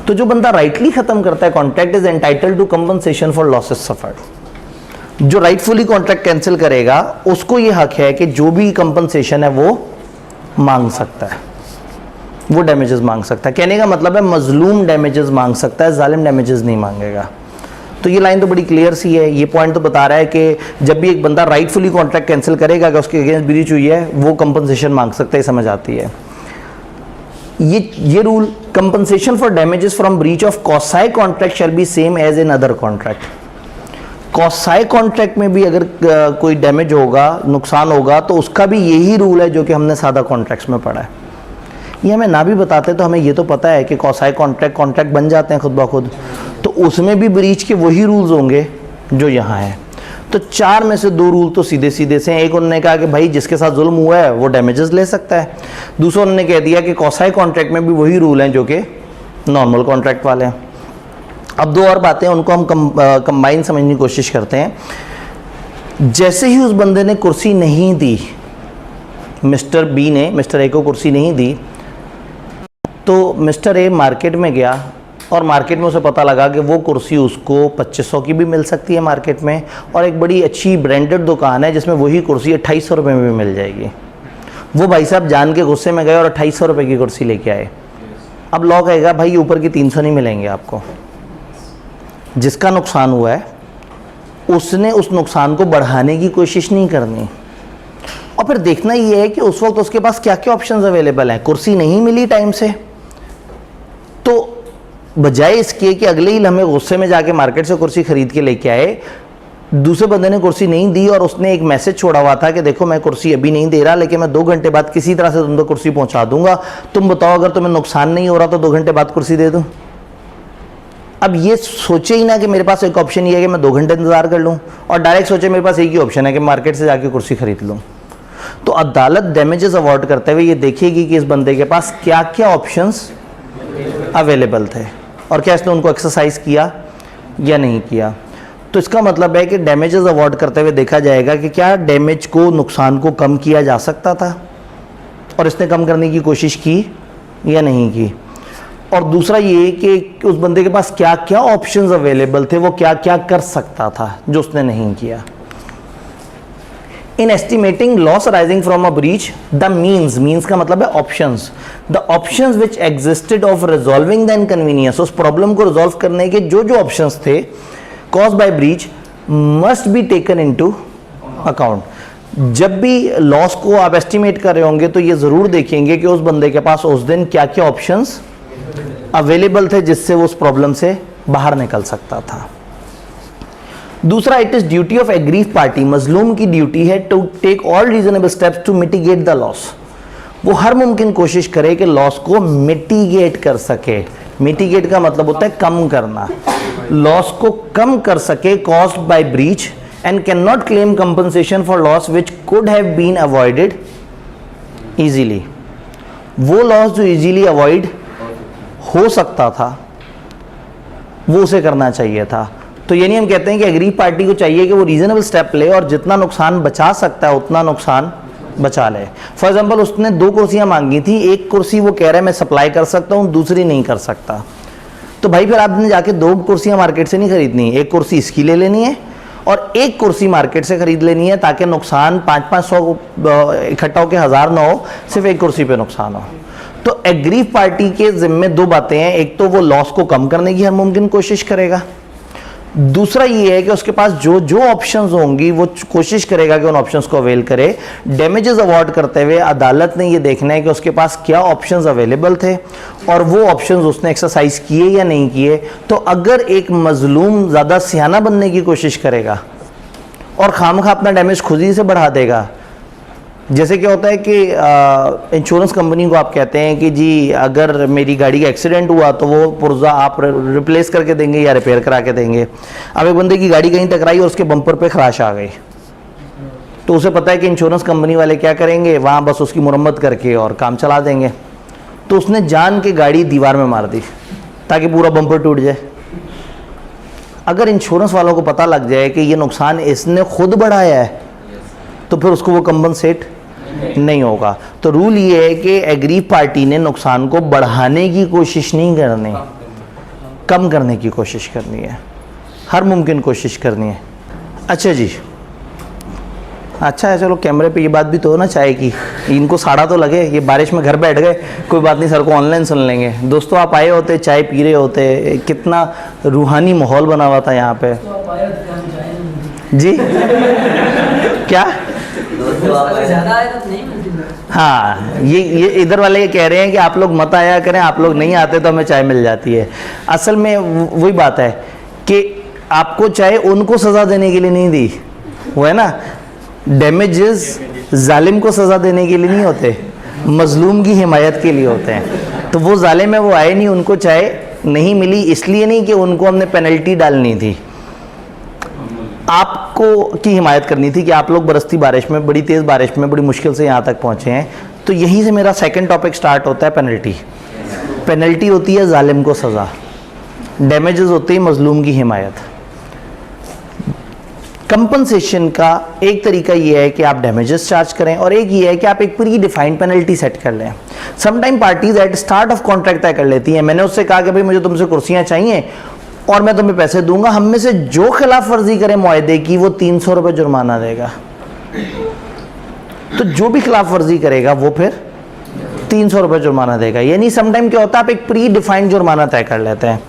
तो जो बंदा राइटली खत्म करता है contract is entitled to compensation for losses suffered. जो राइटफुली कॉन्ट्रैक्ट कैंसिल करेगा उसको ये हक है कि जो भी कंपनसेशन है वो मांग सकता है, वो डैमेजेस मांग सकता है। कहने का मतलब है मजलूम डैमेजेस मांग सकता है, जालिम डैमेजेस नहीं मांगेगा। तो ये लाइन तो बड़ी क्लियर सी है। ये पॉइंट तो बता रहा है कि जब भी एक बंदा राइटफुली कॉन्ट्रैक्ट कैंसिल करेगा कि उसके अगेंस्ट ब्रीच हुई है, वो कंपनसेशन मांग सकता है, समझ आती है। ये rule, compensation for damages from breach of quasi contract shall be same as in other contract. Quasi contract में भी अगर कोई डैमेज होगा, नुकसान होगा, तो उसका भी यही रूल है जो कि हमने सादा कॉन्ट्रैक्ट्स में पढ़ा है। ये हमें ना भी बताते तो हमें ये तो पता है कि कॉसाई कॉन्ट्रैक्ट बन जाते हैं खुद ब खुद, तो उसमें भी ब्रीच के वही रूल्स होंगे जो यहाँ है। तो 4 में से 2 रूल तो सीधे सीधे से हैं। एक उन्होंने कहा कि भाई जिसके साथ जुल्म हुआ है वो डैमेजेस ले सकता है। दूसरा उन्होंने कह दिया कि कॉसाई कॉन्ट्रैक्ट में भी वही रूल हैं जो कि नॉर्मल कॉन्ट्रैक्ट वाले हैं। अब 2 और बातें उनको हम कंबाइन समझने की कोशिश करते हैं। जैसे ही उस बंदे ने कुर्सी नहीं दी, मिस्टर बी ने मिस्टर ए को कुर्सी नहीं दी, तो मिस्टर ए मार्केट में गया और मार्केट में उसे पता लगा कि वो कुर्सी उसको 2500 की भी मिल सकती है मार्केट में, और एक बड़ी अच्छी ब्रांडेड दुकान है जिसमें वही कुर्सी 2800 रुपये में भी मिल जाएगी। वो भाई साहब जान के गुस्से में गए और 2800 रुपये की कुर्सी लेके आए। अब लॉ कहेगा भाई ऊपर की 300 नहीं मिलेंगे आपको। जिसका नुकसान हुआ है उसने उस नुकसान को बढ़ाने की कोशिश नहीं करनी, और फिर देखना ये है कि उस वक्त उसके पास क्या क्या ऑप्शंस अवेलेबल हैं। कुर्सी नहीं मिली टाइम से, तो बजाय इसके कि अगले ही लम्हे गुस्से में जाके मार्केट से कुर्सी खरीद के लेके आए, दूसरे बंदे ने कुर्सी नहीं दी और उसने एक मैसेज छोड़ा हुआ था कि देखो मैं कुर्सी अभी नहीं दे रहा, लेकिन मैं 2 घंटे बाद किसी तरह से तुम तक कुर्सी पहुंचा दूंगा, तुम बताओ अगर तुम्हें नुकसान नहीं हो रहा तो 2 घंटे बाद कुर्सी दे दूं। अब ये सोचे ही ना कि मेरे पास एक ऑप्शन ये है कि मैं 2 घंटे इंतजार कर लूँ, और डायरेक्ट सोचे मेरे पास एक ही ऑप्शन है कि मार्केट से जाके कुर्सी खरीद लूँ। तो अदालत डैमेजेस अवॉर्ड करते हुए ये देखेगी कि इस बंदे के पास क्या क्या ऑप्शंस अवेलेबल थे और क्या इसने उनको एक्सरसाइज किया या नहीं किया। तो इसका मतलब है कि डैमेजेस अवॉर्ड करते हुए देखा जाएगा कि क्या डैमेज को, नुकसान को कम किया जा सकता था और इसने कम करने की कोशिश की या नहीं की। और दूसरा ये कि उस बंदे के पास क्या क्या ऑप्शंस अवेलेबल थे, वो क्या क्या कर सकता था जो उसने नहीं किया। In estimating loss arising from a breach, the means का मतलब है options, the options which existed of resolving the inconvenience, उस प्रॉब्लम को रिजॉल्व करने के जो जो ऑप्शंस थे caused by breach must be taken into account। जब भी लॉस को आप एस्टिमेट कर रहे होंगे तो ये जरूर देखेंगे कि उस बंदे के पास उस दिन क्या क्या ऑप्शंस अवेलेबल थे जिससे वो उस प्रॉब्लम से बाहर निकल सकता था। दूसरा, it is duty of aggrieve party, मजलूम की ड्यूटी है to take all reasonable steps to mitigate the loss. वो हर मुमकिन कोशिश करे कि लॉस को मिटिगेट कर सके। मिटिगेट का मतलब होता है कम करना, लॉस को कम कर सके caused by breach, and can not claim compensation for loss which could have been avoided easily. वो लॉस जो इजीली अवॉइड हो सकता था वो उसे करना चाहिए था। तो यानी हम कहते हैं कि एग्री पार्टी को चाहिए कि वो रीजनेबल स्टेप ले और जितना नुकसान बचा सकता है उतना नुकसान बचा ले। फॉर एग्जांपल उसने 2 कुर्सियां मांगी थी, एक कुर्सी वो कह रहा है मैं सप्लाई कर सकता हूँ, दूसरी नहीं कर सकता, तो भाई फिर आपने जाके 2 कुर्सियां मार्केट से नहीं खरीदनी, एक कुर्सी इसकी ले लेनी है और एक कुर्सी मार्केट से खरीद लेनी है, ताकि नुकसान 500-500 इकट्ठा होकर 1000 ना हो, सिर्फ एक कुर्सी पे नुकसान हो। तो एग्रीव पार्टी के जिम्मे 2 बातें हैं, एक तो वो लॉस को कम करने की हर मुमकिन कोशिश करेगा, दूसरा ये है कि उसके पास जो जो ऑप्शंस होंगी वो कोशिश करेगा कि उन ऑप्शंस को अवेल करे। डैमेजेस अवॉर्ड करते हुए अदालत ने ये देखना है कि उसके पास क्या ऑप्शंस अवेलेबल थे और वो ऑप्शंस उसने एक्सरसाइज किए या नहीं किए। तो अगर एक मजलूम ज़्यादा सियाना बनने की कोशिश करेगा और खामखा अपना डैमेज खुद ही से बढ़ा देगा, जैसे क्या होता है कि इंश्योरेंस कंपनी को आप कहते हैं कि जी अगर मेरी गाड़ी का एक्सीडेंट हुआ तो वो पुर्जा आप रिप्लेस करके देंगे या रिपेयर करा के देंगे। अब एक बंदे की गाड़ी कहीं टकराई और उसके बम्पर पे खराश आ गई, तो उसे पता है कि इंश्योरेंस कंपनी वाले क्या करेंगे, वहाँ बस उसकी मुरम्मत करके और काम चला देंगे। तो उसने जान के गाड़ी दीवार में मार दी ताकि पूरा बम्पर टूट जाए। अगर इंश्योरेंस वालों को पता लग जाए कि ये नुकसान इसने खुद बढ़ाया है तो फिर उसको वो कंपनसेट नहीं होगा। तो रूल ये है कि एग्रीव पार्टी ने नुकसान को बढ़ाने की कोशिश नहीं करनी, कम करने की कोशिश करनी है, हर मुमकिन कोशिश करनी है। अच्छा जी, अच्छा है, चलो कैमरे पे ये बात भी तो हो ना चाय की, इनको साड़ा तो लगे, ये बारिश में घर बैठ गए, कोई बात नहीं, सर को ऑनलाइन सुन लेंगे। दोस्तों आप आए होते, चाय पी रहे होते, कितना रूहानी माहौल बना हुआ था यहाँ पे जी। क्या हाँ, ये इधर वाले ये कह रहे हैं कि आप लोग मत आया करें, आप लोग नहीं आते तो हमें चाय मिल जाती है। असल में वही बात है कि आपको चाय उनको सज़ा देने के लिए नहीं दी, वो है ना, डैमेजेस जालिम को सज़ा देने के लिए नहीं होते, मजलूम की हिमायत के लिए होते हैं। तो वो जालिम है, वो आए नहीं, उनको चाय नहीं मिली, इसलिए नहीं कि उनको हमने पेनल्टी डालनी थी, आपको की हिमायत करनी थी कि आप लोग बरसती बारिश में, बड़ी तेज़ बारिश में बड़ी मुश्किल से यहाँ तक पहुँचे हैं। तो यहीं से मेरा सेकंड टॉपिक स्टार्ट होता है, पेनल्टी। पेनल्टी होती है जालिम को सज़ा, डैमेजेस होते हैं मजलूम की हिमायत। कंपनसेशन का एक तरीका ये है कि आप डैमेजेस चार्ज करें और एक ये है कि आप एक प्री डिफाइंड पेनल्टी सेट कर लें। Sometime parties at start of contract तय कर लेती हैं, मैंने उससे कहा कि भाई मुझे तुमसे कुर्सियाँ चाहिए और मैं तुम्हें पैसे दूंगा, हम में से जो खिलाफ वर्जी करे मुआहदे की वो 300 रुपये जुर्माना देगा। तो जो भी खिलाफ वर्जी करेगा वो फिर 300 रुपये जुर्माना देगा। यानी समटाइम क्या होता है, आप एक प्री डिफाइंड जुर्माना तय कर लेते हैं।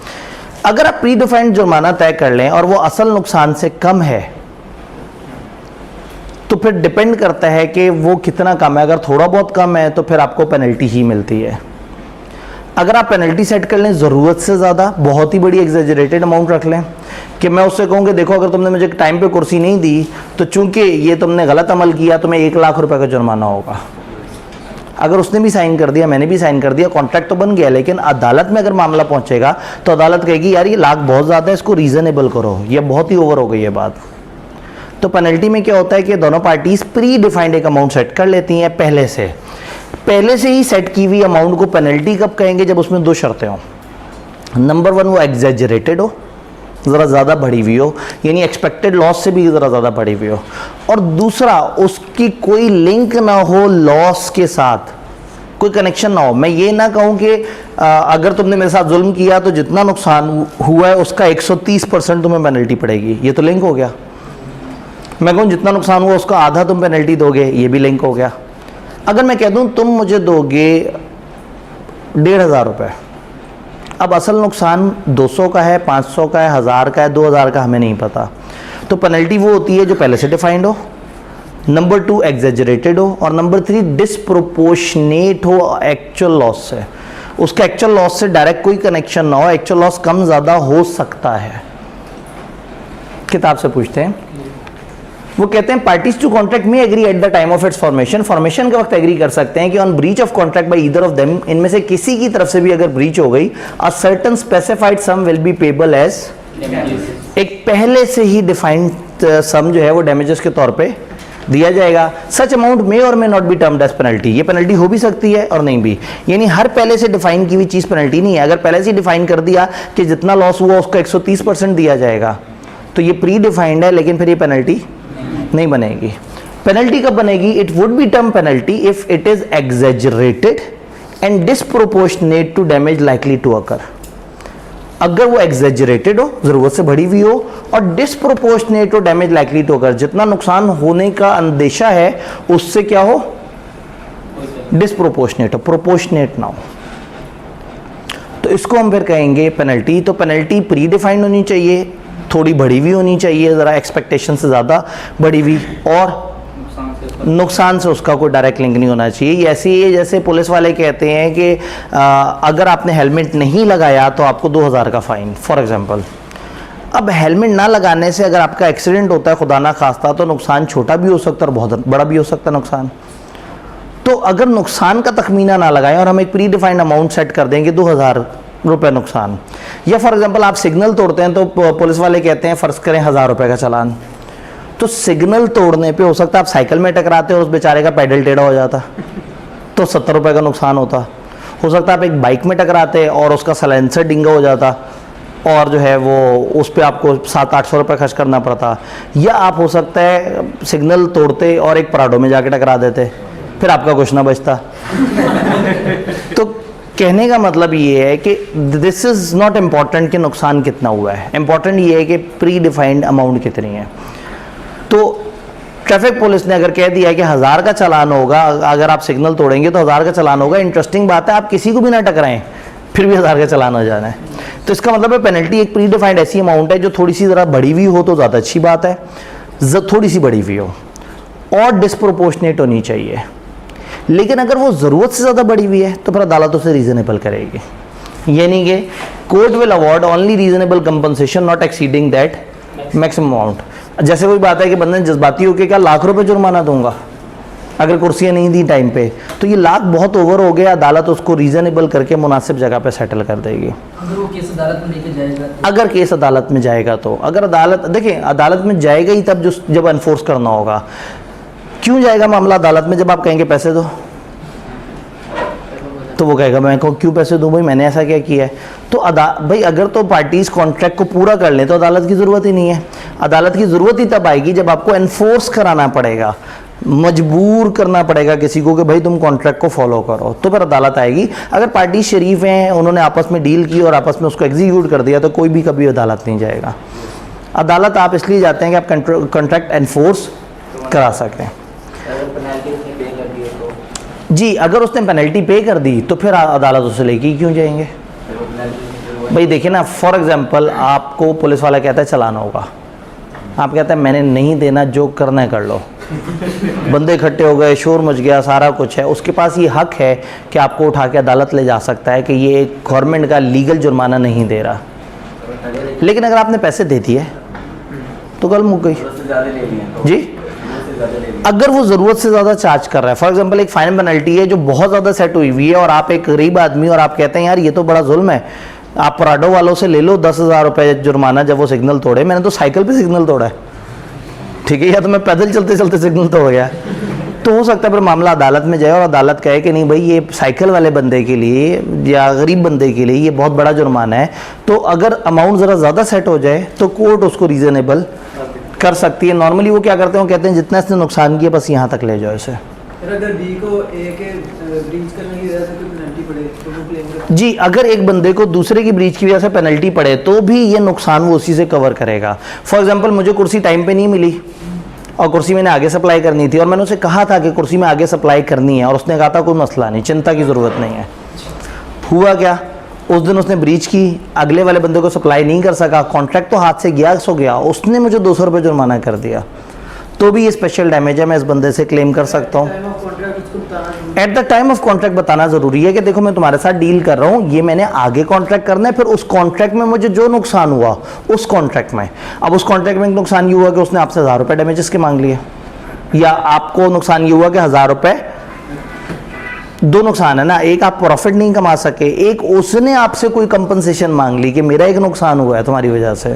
अगर आप प्री डिफाइंड जुर्माना तय कर लें और वो असल नुकसान से कम है तो फिर डिपेंड करता है कि वो कितना कम है। अगर थोड़ा बहुत कम है तो फिर आपको पेनल्टी ही मिलती है। अगर आप पेनल्टी सेट कर लें ज़रूरत से ज़्यादा, बहुत ही बड़ी एग्जेजरेटेड अमाउंट रख लें कि मैं उससे कहूँ कि देखो अगर तुमने मुझे टाइम पे कुर्सी नहीं दी तो चूंकि ये तुमने गलत अमल किया तो मैं 1 लाख रुपए का जुर्माना होगा। अगर उसने भी साइन कर दिया, मैंने भी साइन कर दिया, कॉन्ट्रैक्ट तो बन गया, लेकिन अदालत में अगर मामला पहुंचेगा तो अदालत कहेगी यार ये लाख बहुत ज़्यादा है, इसको रीज़नेबल करो, ये बहुत ही ओवर हो गई है बात। तो पेनल्टी में क्या होता है कि दोनों पार्टीज प्री डिफाइंड एक अमाउंट सेट कर लेती हैं पहले से ही सेट की हुई अमाउंट को पेनल्टी कब कहेंगे, जब उसमें 2 शर्तें हों। नंबर 1 वो एग्जेजरेटेड हो, ज़रा ज़्यादा बढ़ी हुई हो, यानी एक्सपेक्टेड लॉस से भी ज़रा ज़्यादा बढ़ी हुई हो, और दूसरा उसकी कोई लिंक ना हो लॉस के साथ, कोई कनेक्शन ना हो। मैं ये ना कहूँ कि अगर तुमने मेरे साथ जुल्म किया तो जितना नुकसान हुआ है उसका 130% तुम्हें पेनल्टी पड़ेगी, ये तो लिंक हो गया। मैं कहूँ जितना नुकसान हुआ उसका आधा तुम पेनल्टी दोगे, ये भी लिंक हो गया। अगर मैं कह दूँ तुम मुझे दोगे 1,500 रुपये, अब असल नुकसान 200 का है, 500 का है, 1000 का है, 2000 का, हमें नहीं पता, तो पेनल्टी वो होती है जो पहले से डिफाइंड हो, नंबर 2 एग्जेजरेटेड हो, और नंबर 3 डिसप्रोपोर्शनेट हो एक्चुअल लॉस से। उसका एक्चुअल लॉस से डायरेक्ट कोई कनेक्शन ना हो, एक्चुअल लॉस कम ज़्यादा हो सकता है। किताब से पूछते हैं, वो कहते हैं पार्टीज टू कॉन्ट्रैक्ट में agree at the time of its formation के वक्त एग्री कर सकते हैं कि on breach of contract by either of them, इनमें से किसी की तरफ से भी अगर ब्रीच हो गई, a certain specified sum will be payable as, एक पहले से ही डिफाइंड सम जो है वो डैमेजेस के तौर पे दिया जाएगा। सच अमाउंट मे और may not be termed as penalty, ये पेनल्टी हो भी सकती है और नहीं भी, यानी हर पहले से डिफाइन की हुई चीज़ पेनल्टी नहीं है। अगर पहले से डिफाइन कर दिया कि जितना लॉस हुआ उसका 130% दिया जाएगा तो ये प्री डिफाइंड है, लेकिन फिर ये पेनल्टी नहीं बनेगी। पेनल्टी कब बनेगी? It would be term penalty if it is exaggerated and disproportionate to damage likely to occur. अगर वो एग्जेजरेटेड हो, जरूरत से बढ़ी हुई हो, और डिसप्रोपोर्शनेट हो डैमेज लाइकली टू अकर, जितना नुकसान होने का अंदेशा है उससे क्या हो? डिसप्रोपोर्शनेट हो, प्रोपोर्शनेट ना हो, तो इसको हम फिर कहेंगे पेनल्टी। तो पेनल्टी प्री डिफाइंड होनी चाहिए, थोड़ी बढ़ी हुई होनी चाहिए, ज़रा एक्सपेक्टेशन से ज़्यादा बढ़ी हुई, और नुकसान से उसका कोई डायरेक्ट लिंक नहीं होना चाहिए। ऐसे ही जैसे पुलिस वाले कहते हैं कि अगर आपने हेलमेट नहीं लगाया तो आपको 2000 का फ़ाइन, फॉर एग्जांपल। अब हेलमेट ना लगाने से अगर आपका एक्सीडेंट होता है खुदा ना खास्ता, तो नुकसान छोटा भी हो सकता है और बहुत बड़ा भी हो सकता है नुकसान। तो अगर नुकसान का तखमीना ना लगाएं और हम एक प्री डिफाइंड अमाउंट सेट कर देंगे 2000 रुपये नुकसान, या फॉर एग्जांपल आप सिग्नल तोड़ते हैं तो पुलिस वाले कहते हैं फ़र्ज़ करें 1000 रुपये का चालान, तो सिग्नल तोड़ने पे हो सकता है आप साइकिल में टकराते हो, उस बेचारे का पैडल टेढ़ा हो जाता तो 70 रुपये का नुकसान होता। हो सकता है आप एक बाइक में टकराते और उसका साइलेंसर डिंगा हो जाता और जो है वो उस पर आपको 700-800 रुपये खर्च करना पड़ता। या आप हो सकता है सिग्नल तोड़ते और एक पराडो में जाके टकरा देते, फिर आपका कुछ ना बचता। तो कहने का मतलब ये है कि दिस इज़ नॉट इम्पॉर्टेंट कि नुकसान कितना हुआ है, इम्पॉर्टेंट ये है कि प्री डिफाइंड अमाउंट कितनी है। तो ट्रैफिक पुलिस ने अगर कह दिया कि 1000 का चालान होगा, अगर आप सिग्नल तोड़ेंगे तो 1000 का चालान होगा, इंटरेस्टिंग बात है, आप किसी को भी ना टकराएं फिर भी 1000 का चालान हो जाना है। तो इसका मतलब है पेनल्टी एक प्री डिफाइंड ऐसी अमाउंट है जो थोड़ी सी ज़रा बढ़ी हुई हो तो ज़्यादा अच्छी बात है, थोड़ी सी बढ़ी हुई हो और डिसप्रोपोर्शनेट होनी चाहिए। लेकिन अगर वो ज़रूरत से ज़्यादा बढ़ी हुई है तो फिर अदालत उसे रीज़नेबल करेगी, यानी कि court will award only reasonable compensation not exceeding that maximum amount. जैसे कोई बात है कि बंदे जज्बाती होकर क्या लाख रुपए जुर्माना दूंगा अगर कुर्सियाँ नहीं दी टाइम पे, तो ये लाख बहुत ओवर हो गया, अदालत उसको रीज़नेबल करके मुनासिब जगह पे सेटल कर देगी। अगर वो केस अदालत में लेके जाएगा तो? अगर केस अदालत में जाएगा तो, अगर अदालत देखिए अदालत में जाएगा ही तब जब एनफोर्स करना होगा। क्यों जाएगा मामला अदालत में? जब आप कहेंगे पैसे दो, तो वो कहेगा मैं क्यों पैसे दूं भाई, मैंने ऐसा क्या किया है। तो भाई अगर तो पार्टीज कॉन्ट्रैक्ट को पूरा कर लें तो अदालत की ज़रूरत ही नहीं है। अदालत की ज़रूरत ही तब आएगी जब आपको एनफोर्स कराना पड़ेगा, मजबूर करना पड़ेगा किसी को कि भाई तुम कॉन्ट्रैक्ट को फॉलो करो, तो फिर अदालत आएगी। अगर पार्टी शरीफ हैं, उन्होंने आपस में डील की और आपस में उसको एग्जीक्यूट कर दिया, तो कोई भी कभी अदालत नहीं जाएगा। अदालत आप इसलिए जाते हैं कि आप कॉन्ट्रैक्ट एनफोर्स करा सकें। जी, अगर उसने पेनल्टी पे कर दी तो फिर अदालत उसे लेके क्यों जाएंगे भाई? देखिए ना, फॉर एग्जांपल आपको पुलिस वाला कहता है चलाना होगा, आप कहते हैं मैंने नहीं देना, जो करना है कर लो। बंदे इकट्ठे हो गए, शोर मच गया, सारा कुछ है, उसके पास ये हक है कि आपको उठा के अदालत ले जा सकता है कि ये गवर्नमेंट का लीगल जुर्माना नहीं दे रहा। लेकिन अगर आपने पैसे दे दिए तो गल मुक गई जी। अगर वो ज़रूरत से ज़्यादा चार्ज कर रहा है, फॉर एग्जांपल एक फाइन पेनल्टी है जो बहुत ज़्यादा सेट हुई हुई है और आप एक गरीब आदमी और आप कहते हैं यार ये तो बड़ा जुल्म है, आप पराडो वालों से ले लो 10,000 रुपये जुर्माना जब वो सिग्नल तोड़े। मैंने तो साइकिल पे सिग्नल तोड़ा है, ठीक है, या तो मैं पैदल चलते चलते सिग्नल तोड़ गया। तो हो सकता है फिर मामला अदालत में जाए और अदालत कहे कि नहीं भाई ये साइकिल वाले बंदे के लिए या गरीब बंदे के लिए ये बहुत बड़ा जुर्माना है। तो अगर अमाउंट ज़रा ज़्यादा सेट हो जाए तो कोर्ट उसको रीज़नेबल कर सकती है। नॉर्मली वो क्या करते हैं, वो कहते हैं जितना इसने नुकसान किया बस यहाँ तक ले जाओ इसे। अगर बी को ए के ब्रीच करने की वजह से कोई पेनल्टी पड़े तो वो क्लेम कर? जी, अगर एक बंदे को दूसरे की ब्रीच की वजह से पेनल्टी पड़े तो भी ये नुकसान वो उसी से कवर करेगा। फॉर एग्जांपल मुझे कुर्सी टाइम पे नहीं मिली और कुर्सी मैंने आगे सप्लाई करनी थी और मैंने उसे कहा था कि कुर्सी में आगे सप्लाई करनी है और उसने कहा था कोई मसला नहीं, चिंता की ज़रूरत नहीं है। हुआ क्या, उस दिन उसने ब्रीच की, अगले वाले बंदे को सप्लाई नहीं कर सका, कॉन्ट्रैक्ट तो हाथ से गया सो गया, उसने मुझे 200 रुपये जुर्माना कर दिया, तो भी ये स्पेशल डैमेज है, मैं इस बंदे से क्लेम कर सकता हूँ। Eight the time of contract बताना ज़रूरी है कि देखो मैं तुम्हारे साथ डील कर रहा हूँ, ये मैंने आगे कॉन्ट्रैक्ट करना है, फिर उस कॉन्ट्रैक्ट में मुझे जो नुकसान हुआ उस कॉन्ट्रैक्ट में, अब उस कॉन्ट्रैक्ट में नुकसान ये हुआ कि उसने आपसे 1000 रुपये डैमेजेस के मांग लिए, या आपको नुकसान ये हुआ कि 1000 रुपये, दो नुकसान है ना, एक आप प्रॉफिट नहीं कमा सके, एक उसने आपसे कोई कंपनसेशन मांग ली कि मेरा एक नुकसान हुआ है तुम्हारी वजह से,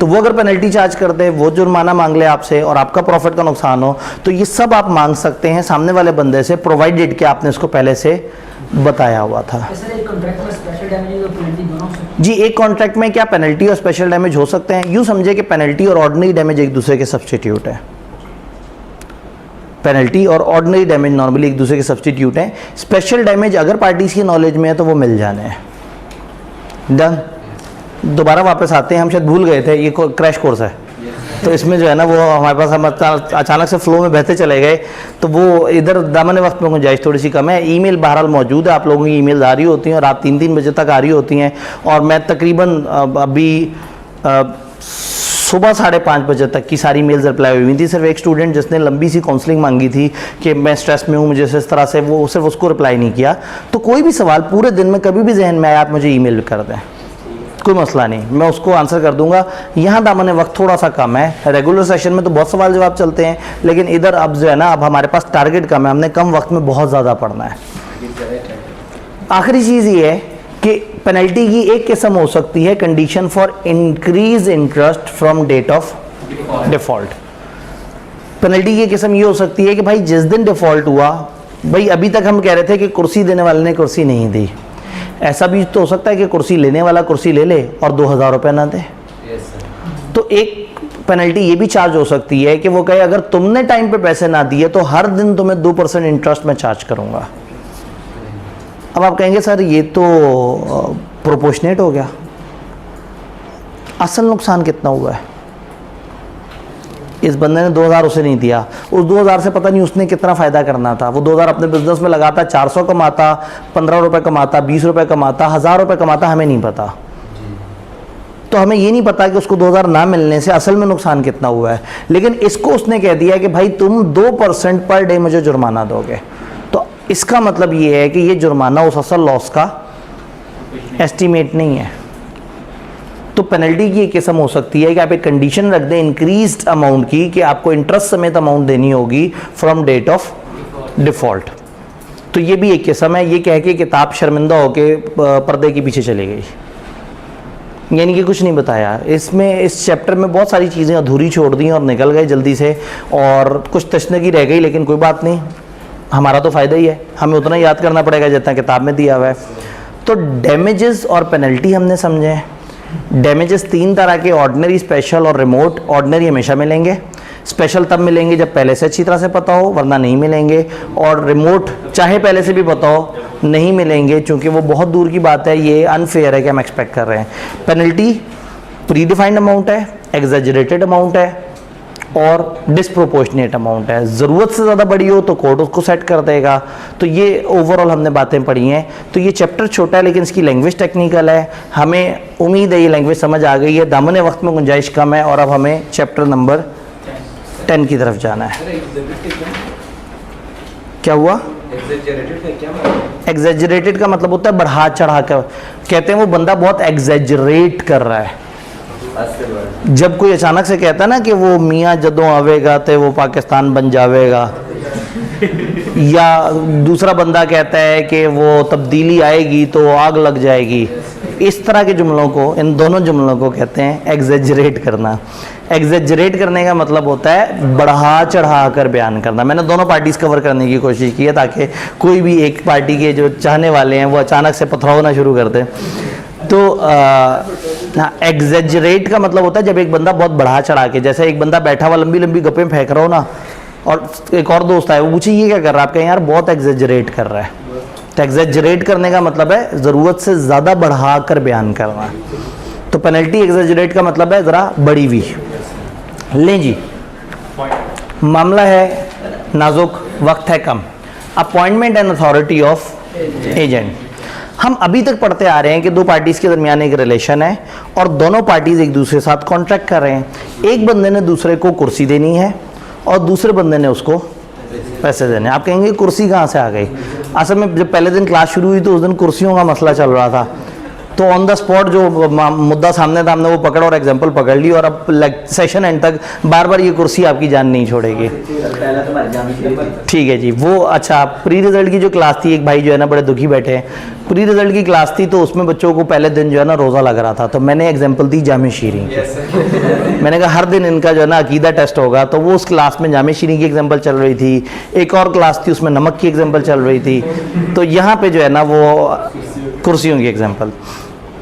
तो वो अगर पेनल्टी चार्ज कर दे, वो जुर्माना मांग ले आपसे और आपका प्रॉफिट का नुकसान हो, तो ये सब आप मांग सकते हैं सामने वाले बंदे से, प्रोवाइडेड कि आपने इसको पहले से बताया हुआ था। जी, एक कॉन्ट्रैक्ट में क्या पेनल्टी और स्पेशल डैमेज हो सकते हैं? यूँ समझे कि पेनल्टी और ऑर्डिनरी डैमेज एक दूसरे के सब्स्टिट्यूट है। पेनल्टी और ऑर्डिनरी डैमेज नॉर्मली एक दूसरे के सब्स्टिट्यूट हैं। स्पेशल डैमेज अगर पार्टीज की नॉलेज में है तो वो मिल जाने हैं। डन। दोबारा वापस आते हैं, हम शायद भूल गए थे ये क्रैश कोर्स है, तो इसमें जो है ना वो हमारे पास हम अचानक से फ्लो में बहते चले गए, तो वो इधर दामन वक्त में गुंजाइश थोड़ी सी कम है। ईमेल बहरहाल मौजूद है, आप लोगों की ईमेल आ रही होती हैं और रात 3-3 बजे तक आ रही होती हैं, और मैं तकरीबन अभी सुबह 5:30 बजे तक की सारी मेल्स रिप्लाई हुई थी। सिर्फ एक स्टूडेंट जिसने लंबी सी काउंसलिंग मांगी थी कि मैं स्ट्रेस में हूँ, मुझे इस तरह से, वो सिर्फ उसको रिप्लाई नहीं किया। तो कोई भी सवाल पूरे दिन में कभी भी जहन में आए आप मुझे ईमेल कर दें, कोई मसला नहीं, मैं उसको आंसर कर दूंगा। यहाँ दामन वक्त थोड़ा सा कम है, रेगुलर सेशन में तो बहुत सवाल जवाब चलते हैं, लेकिन इधर अब जो है ना अब हमारे पास टारगेट कम है, हमने कम वक्त में बहुत ज़्यादा पढ़ना है। आखिरी चीज़ ये है कि पेनल्टी की एक किस्म हो सकती है condition for increase interest from date of default. Penalty की किस्म ये हो सकती है कि भाई जिस दिन डिफ़ॉल्ट हुआ, भाई अभी तक हम कह रहे थे कि कुर्सी देने वाले ने कुर्सी नहीं दी, ऐसा भी तो हो सकता है कि कुर्सी लेने वाला कुर्सी ले ले और 2000 रुपये ना दे। तो एक पेनल्टी ये भी चार्ज हो सकती है कि वो कहे अगर तुमने टाइम पे पैसे ना दिए तो हर दिन तुम्हें 2% इंटरेस्ट में चार्ज करूंगा। अब आप कहेंगे सर ये तो प्रोपोर्शनेट हो गया, असल नुकसान कितना हुआ है? इस बंदे ने 2000 उसे नहीं दिया, उस 2000 से पता नहीं उसने कितना फ़ायदा करना था, वो 2000 अपने बिजनेस में लगाता, 400 कमाता, 15 रुपये कमाता, 20 रुपये कमाता, 1000 रुपये कमाता, हमें नहीं पता। तो हमें ये नहीं पता कि उसको 2000 ना मिलने से असल में नुकसान कितना हुआ है, लेकिन इसको उसने कह दिया कि भाई तुम 2% पर डे मुझे जुर्माना दोगे। तो इसका मतलब ये है कि ये जुर्माना उस असल लॉस का एस्टीमेट नहीं है। तो पेनल्टी की एक किस्म हो सकती है कि आप एक कंडीशन रख दें इंक्रीज्ड अमाउंट की कि आपको इंटरेस्ट समेत अमाउंट देनी होगी फ्रॉम डेट ऑफ डिफ़ॉल्ट। तो ये भी एक किस्म है, ये कह के किताब शर्मिंदा होके पर्दे के पीछे चली गई, यानी कि कुछ नहीं बताया इसमें। इस चैप्टर में बहुत सारी चीज़ें अधूरी छोड़ दी और निकल गए जल्दी से, और कुछ तशनगी रह गई, लेकिन कोई बात नहीं, हमारा तो फ़ायदा ही है, हमें उतना याद करना पड़ेगा जितना किताब में दिया हुआ है। तो डैमेजेस और पेनल्टी हमने समझे। डैमेजेस 3 तरह के, ऑर्डिनरी, स्पेशल और रिमोट। ऑर्डिनरी हमेशा मिलेंगे, स्पेशल तब मिलेंगे जब पहले से अच्छी तरह से पता हो, वरना नहीं मिलेंगे, और रिमोट चाहे पहले से भी पता हो नहीं मिलेंगे, क्योंकि वो बहुत दूर की बात है, ये अनफेयर है कि हम एक्सपेक्ट कर रहे हैं। पेनल्टी प्री डिफाइंड अमाउंट है, एग्जेजरेटेड अमाउंट है और डिस्प्रोपोर्शनेट अमाउंट है। ज़रूरत से ज़्यादा बड़ी हो तो कोर्ट उसको सेट कर देगा। तो ये ओवरऑल हमने बातें पढ़ी हैं। तो ये चैप्टर छोटा है लेकिन इसकी लैंग्वेज टेक्निकल है, हमें उम्मीद है ये लैंग्वेज समझ आ गई है। दामन वक्त में गुंजाइश कम है, और अब हमें चैप्टर नंबर 10 की तरफ जाना है। क्या हुआ? एग्जेजरेटेड का मतलब होता है बढ़ा चढ़ा कर, कहते हैं वो बंदा बहुत एग्जेजरेट कर रहा है। जब कोई अचानक से कहता है ना कि वो मियाँ जदों आवेगा तो वो पाकिस्तान बन जावेगा, या दूसरा बंदा कहता है कि वो तब्दीली आएगी तो आग लग जाएगी, इस तरह के जुमलों को, इन दोनों जुमलों को कहते हैं एग्जेजरेट करना। एग्जेजरेट करने का मतलब होता है बढ़ा चढ़ा कर बयान करना। मैंने दोनों पार्टीज़ कवर करने की कोशिश की है ताकि कोई भी एक पार्टी के जो चाहने वाले हैं वो अचानक से पथरावना शुरू कर दें। तो एग्जेजरेट का मतलब होता है जब एक बंदा बहुत बढ़ा चढ़ा के, जैसे एक बंदा बैठा हुआ लंबी लंबी गप्पें फेंक रहा हो ना, और एक और दोस्त आए वो पूछे ये क्या कर रहा है, आप कहें यार बहुत एग्जेजरेट कर रहा है। तो एग्जेजरेट करने का मतलब है ज़रूरत से ज़्यादा बढ़ा कर बयान करना। तो पेनल्टी एग्जेजरेट का मतलब है ज़रा बड़ी हुई। लें जी, मामला है नाजुक, वक्त है कम। Appointment and authority of agent. हम अभी तक पढ़ते आ रहे हैं कि दो पार्टीज़ के दरमियान एक रिलेशन है और दोनों पार्टीज़ एक दूसरे के साथ कॉन्ट्रैक्ट कर रहे हैं। एक बंदे ने दूसरे को कुर्सी देनी है और दूसरे बंदे ने उसको पैसे देने। आप कहेंगे कुर्सी कहाँ से आ गई? असल में जब पहले दिन क्लास शुरू हुई तो उस दिन कुर्सियों का मसला चल रहा था, तो ऑन द स्पॉट जो मुद्दा सामने था हमने वो पकड़ा और एग्जांपल पकड़ ली, और अब सेशन एंड तक बार बार ये कुर्सी आपकी जान नहीं छोड़ेगी। ठीक है जी। वो अच्छा, प्री रिजल्ट की जो क्लास थी, एक भाई जो है ना बड़े दुखी बैठे हैं, प्री रिजल्ट की क्लास थी तो उसमें बच्चों को पहले दिन जो है ना रोज़ा लग रहा था, तो मैंने एग्जाम्पल दी जामे शीरी की। मैंने कहा हर दिन इनका जो है ना अकीदा टेस्ट होगा, तो वो उस क्लास में जामे शीरी की एग्जाम्पल चल रही थी, एक और क्लास थी उसमें नमक की एग्जाम्पल चल रही थी, तो यहाँ पे जो है ना वो कुर्सियों की एग्जाम्पल।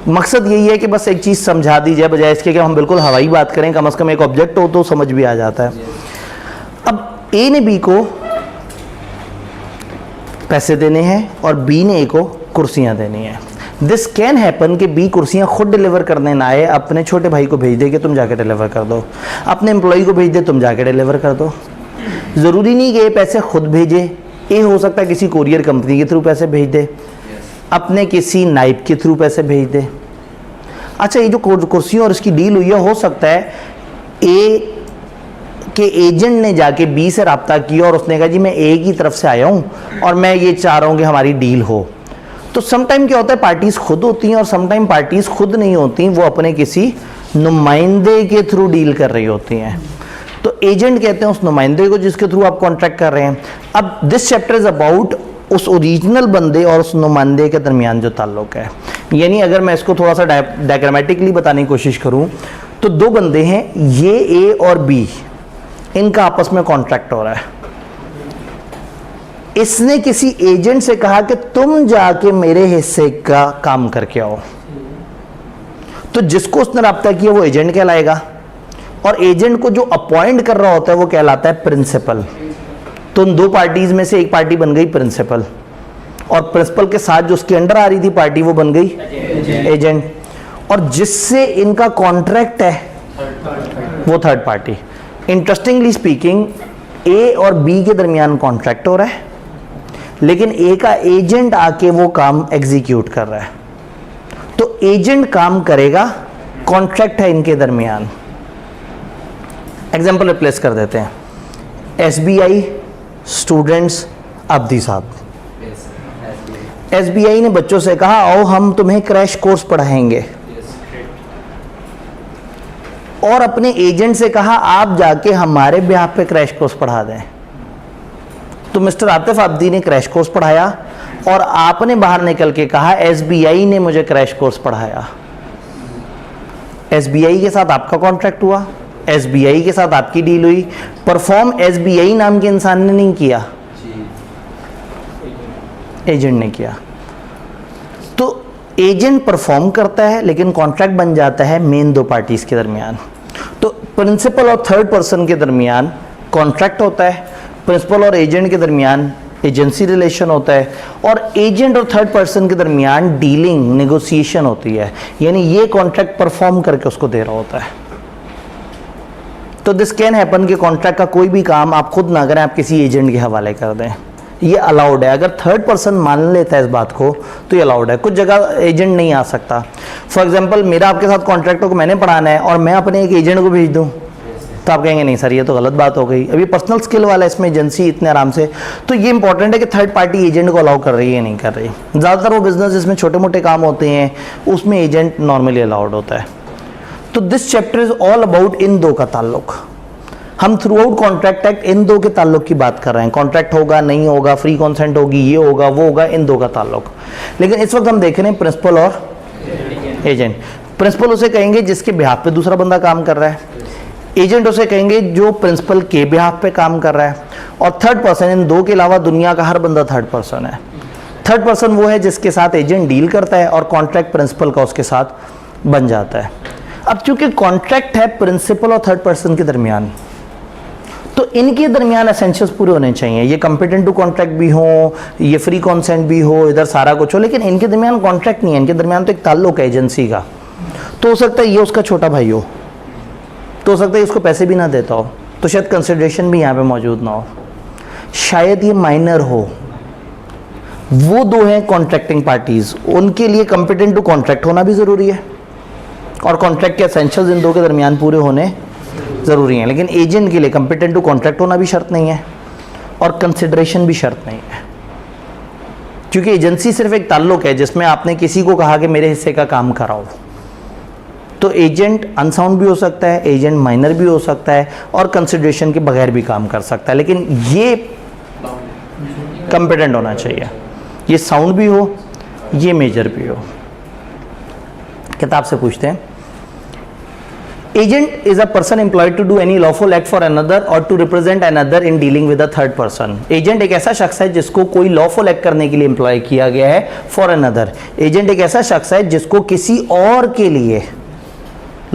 मकसद यही है कि बस एक चीज़ समझा दी जाए, बजाय इसके कि हम बिल्कुल हवाई बात करें, कम से कम एक ऑब्जेक्ट हो तो समझ भी आ जाता है। अब ए ने बी को पैसे देने हैं और बी ने ए को कुर्सियाँ देनी है। दिस कैन हैपन कि बी कुर्सियाँ खुद डिलीवर करने ना आए, अपने छोटे भाई को भेज दे कि तुम जाके डिलीवर कर दो, अपने एम्प्लॉय को भेज दे तुम जाके डिलीवर कर दो। ज़रूरी नहीं कि ए पैसे खुद भेजे, ए हो सकता है किसी कोरियर कंपनी के थ्रू पैसे भेज दे, अपने किसी नाइब के थ्रू पैसे भेज दे। अच्छा, ये जो कुर्सियों और इसकी डील हुई है, हो सकता है ए के एजेंट ने जाके बी से रब्ता किया और उसने कहा जी मैं ए की तरफ से आया हूँ और मैं ये चाह रहा हूँ कि हमारी डील हो। तो समटाइम क्या होता है, पार्टीज़ खुद होती हैं और समटाइम पार्टीज़ खुद नहीं होती, वो अपने किसी नुमाइंदे के थ्रू डील कर रही होती हैं। तो एजेंट कहते हैं उस नुमाइंदे को जिसके थ्रू आप कॉन्ट्रैक्ट कर रहे हैं। अब दिस चैप्टर इज़ अबाउट उस ओरिजिनल बंदे और उस नुमाइंदे के दरमियान जो ताल्लुक है। यानी अगर मैं इसको थोड़ा सा डायग्रामेटिकली बताने की कोशिश करूँ तो दो बंदे हैं, ये ए और बी, इनका आपस में कॉन्ट्रैक्ट हो रहा है। इसने किसी एजेंट से कहा कि तुम जाके मेरे हिस्से का काम करके आओ, तो जिसको उसने रब्ता किया वो एजेंट कहलाएगा और एजेंट को जो अपॉइंट कर रहा होता है वो कहलाता है प्रिंसिपल। तो उन दो पार्टीज में से एक पार्टी बन गई प्रिंसिपल और प्रिंसिपल के साथ जो उसके अंडर आ रही थी पार्टी वो बन गई एजेंट, और जिससे इनका कॉन्ट्रैक्ट है वो थर्ड पार्टी। इंटरेस्टिंगली स्पीकिंग, ए और बी के दरमियान कॉन्ट्रैक्ट हो रहा है लेकिन ए का एजेंट आके वो काम एग्जीक्यूट कर रहा है। तो एजेंट काम करेगा, कॉन्ट्रैक्ट है इनके दरमियान। एग्जाम्पल रिप्लेस कर देते हैं, SBI स्टूडेंट्स अब्दी साहब। SBI ने बच्चों से कहा आओ हम तुम्हें क्रैश कोर्स पढ़ाएंगे, और अपने एजेंट से कहा आप जाके हमारे ब्याह पे क्रैश कोर्स पढ़ा दें। तो मिस्टर आतिफ अब्दी ने क्रैश कोर्स पढ़ाया और आपने बाहर निकल के कहा SBI ने मुझे क्रैश कोर्स पढ़ाया। SBI के साथ आपका कॉन्ट्रैक्ट हुआ, SBI के साथ आपकी डील हुई, परफॉर्म SBI नाम के इंसान ने नहीं किया, एजेंट ने किया। तो एजेंट परफॉर्म करता है लेकिन कॉन्ट्रैक्ट बन जाता है मेन दो पार्टीज के दरमियान। तो प्रिंसिपल और थर्ड पर्सन के दरमियान कॉन्ट्रैक्ट होता है, प्रिंसिपल और एजेंट के दरमियान एजेंसी रिलेशन होता है, और एजेंट और थर्ड पर्सन के दरमियान डीलिंग नेगोशिएशन होती है, यानी ये कॉन्ट्रैक्ट परफॉर्म करके उसको दे रहा होता है। तो दिस कैन हैपन कि कॉन्ट्रैक्ट का कोई भी काम आप खुद ना करें, आप किसी एजेंट के हवाले कर दें, ये अलाउड है। अगर थर्ड पर्सन मान लेता है इस बात को तो ये अलाउड है। कुछ जगह एजेंट नहीं आ सकता। फॉर एग्जांपल मेरा आपके साथ कॉन्ट्रैक्ट हो कि मैंने पढ़ाना है और मैं अपने एक एजेंट को भेज दूं तो आप कहेंगे नहीं सर ये तो गलत बात हो गई, अभी पर्सनल स्किल वाला है इसमें एजेंसी इतने आराम से। तो ये इंपॉर्टेंट है कि थर्ड पार्टी एजेंट को अलाउ कर रही है नहीं कर रही। ज़्यादातर वो बिजनेस जिसमें छोटे मोटे काम होते हैं उसमें एजेंट नॉर्मली अलाउड होता है। तो this chapter is all about in दो का ताल्लुक। हम through out contract act in दो के ताल्लुक की बात कर रहे हैं। कॉन्ट्रैक्ट होगा नहीं होगा, फ्री कॉन्सेंट होगी, ये होगा वो होगा, इन दो का ताल्लुक। लेकिन इस वक्त हम देख रहे हैं प्रिंसिपल और एजेंट। प्रिंसिपल उसे कहेंगे जिसके बिहाफ पे दूसरा बंदा काम कर रहा है, एजेंट उसे कहेंगे जो प्रिंसिपल के बिहाफ पे काम कर रहा है, और थर्ड पर्सन, इन दो के अलावा दुनिया का हर बंदा थर्ड पर्सन है। थर्ड पर्सन वो है जिसके साथ एजेंट डील करता है और कॉन्ट्रैक्ट प्रिंसिपल का उसके साथ बन जाता है। अब चूंकि कॉन्ट्रैक्ट है प्रिंसिपल और थर्ड पर्सन के दरमियान, तो इनके दरमियान एसेंशियल्स पूरे होने चाहिए। ये कंपिटेंट टू कॉन्ट्रैक्ट भी हो, ये फ्री कॉन्सेंट भी हो, इधर सारा कुछ हो, लेकिन इनके दरमियान कॉन्ट्रैक्ट नहीं है, इनके दरमियान तो एक ताल्लुक है एजेंसी का। तो हो सकता है ये उसका छोटा भाई हो, तो हो सकता है इसको पैसे भी ना देता हो, तो शायद कंसिडरेशन भी यहाँ पे मौजूद ना हो, शायद ये माइनर हो। वो दो हैं कॉन्ट्रैक्टिंग पार्टीज, उनके लिए कंपिटेंट टू कॉन्ट्रैक्ट होना भी ज़रूरी है और कॉन्ट्रैक्ट के एसेंशियल्स इन दो के दरमियान पूरे होने ज़रूरी हैं। लेकिन एजेंट के लिए कंपिटेंट टू कॉन्ट्रैक्ट होना भी शर्त नहीं है और कंसिडरेशन भी शर्त नहीं है, क्योंकि एजेंसी सिर्फ एक ताल्लुक है जिसमें आपने किसी को कहा कि मेरे हिस्से का काम कराओ। तो एजेंट अनसाउंड भी हो सकता है, एजेंट माइनर भी हो सकता है और कंसिडरेशन के बगैर भी काम कर सकता है, लेकिन ये कंपिटेंट होना चाहिए, ये साउंड भी हो, ये मेजर भी हो। किताब से पूछते हैं, agent is a person employed to do any lawful act for another or to represent another in dealing with a third person. Agent एक ऐसा शख्स है जिसको कोई लॉफुल एक्ट करने के लिए एम्प्लॉय किया गया है फॉर अनदर। एजेंट एक ऐसा शख्स है जिसको किसी और के लिए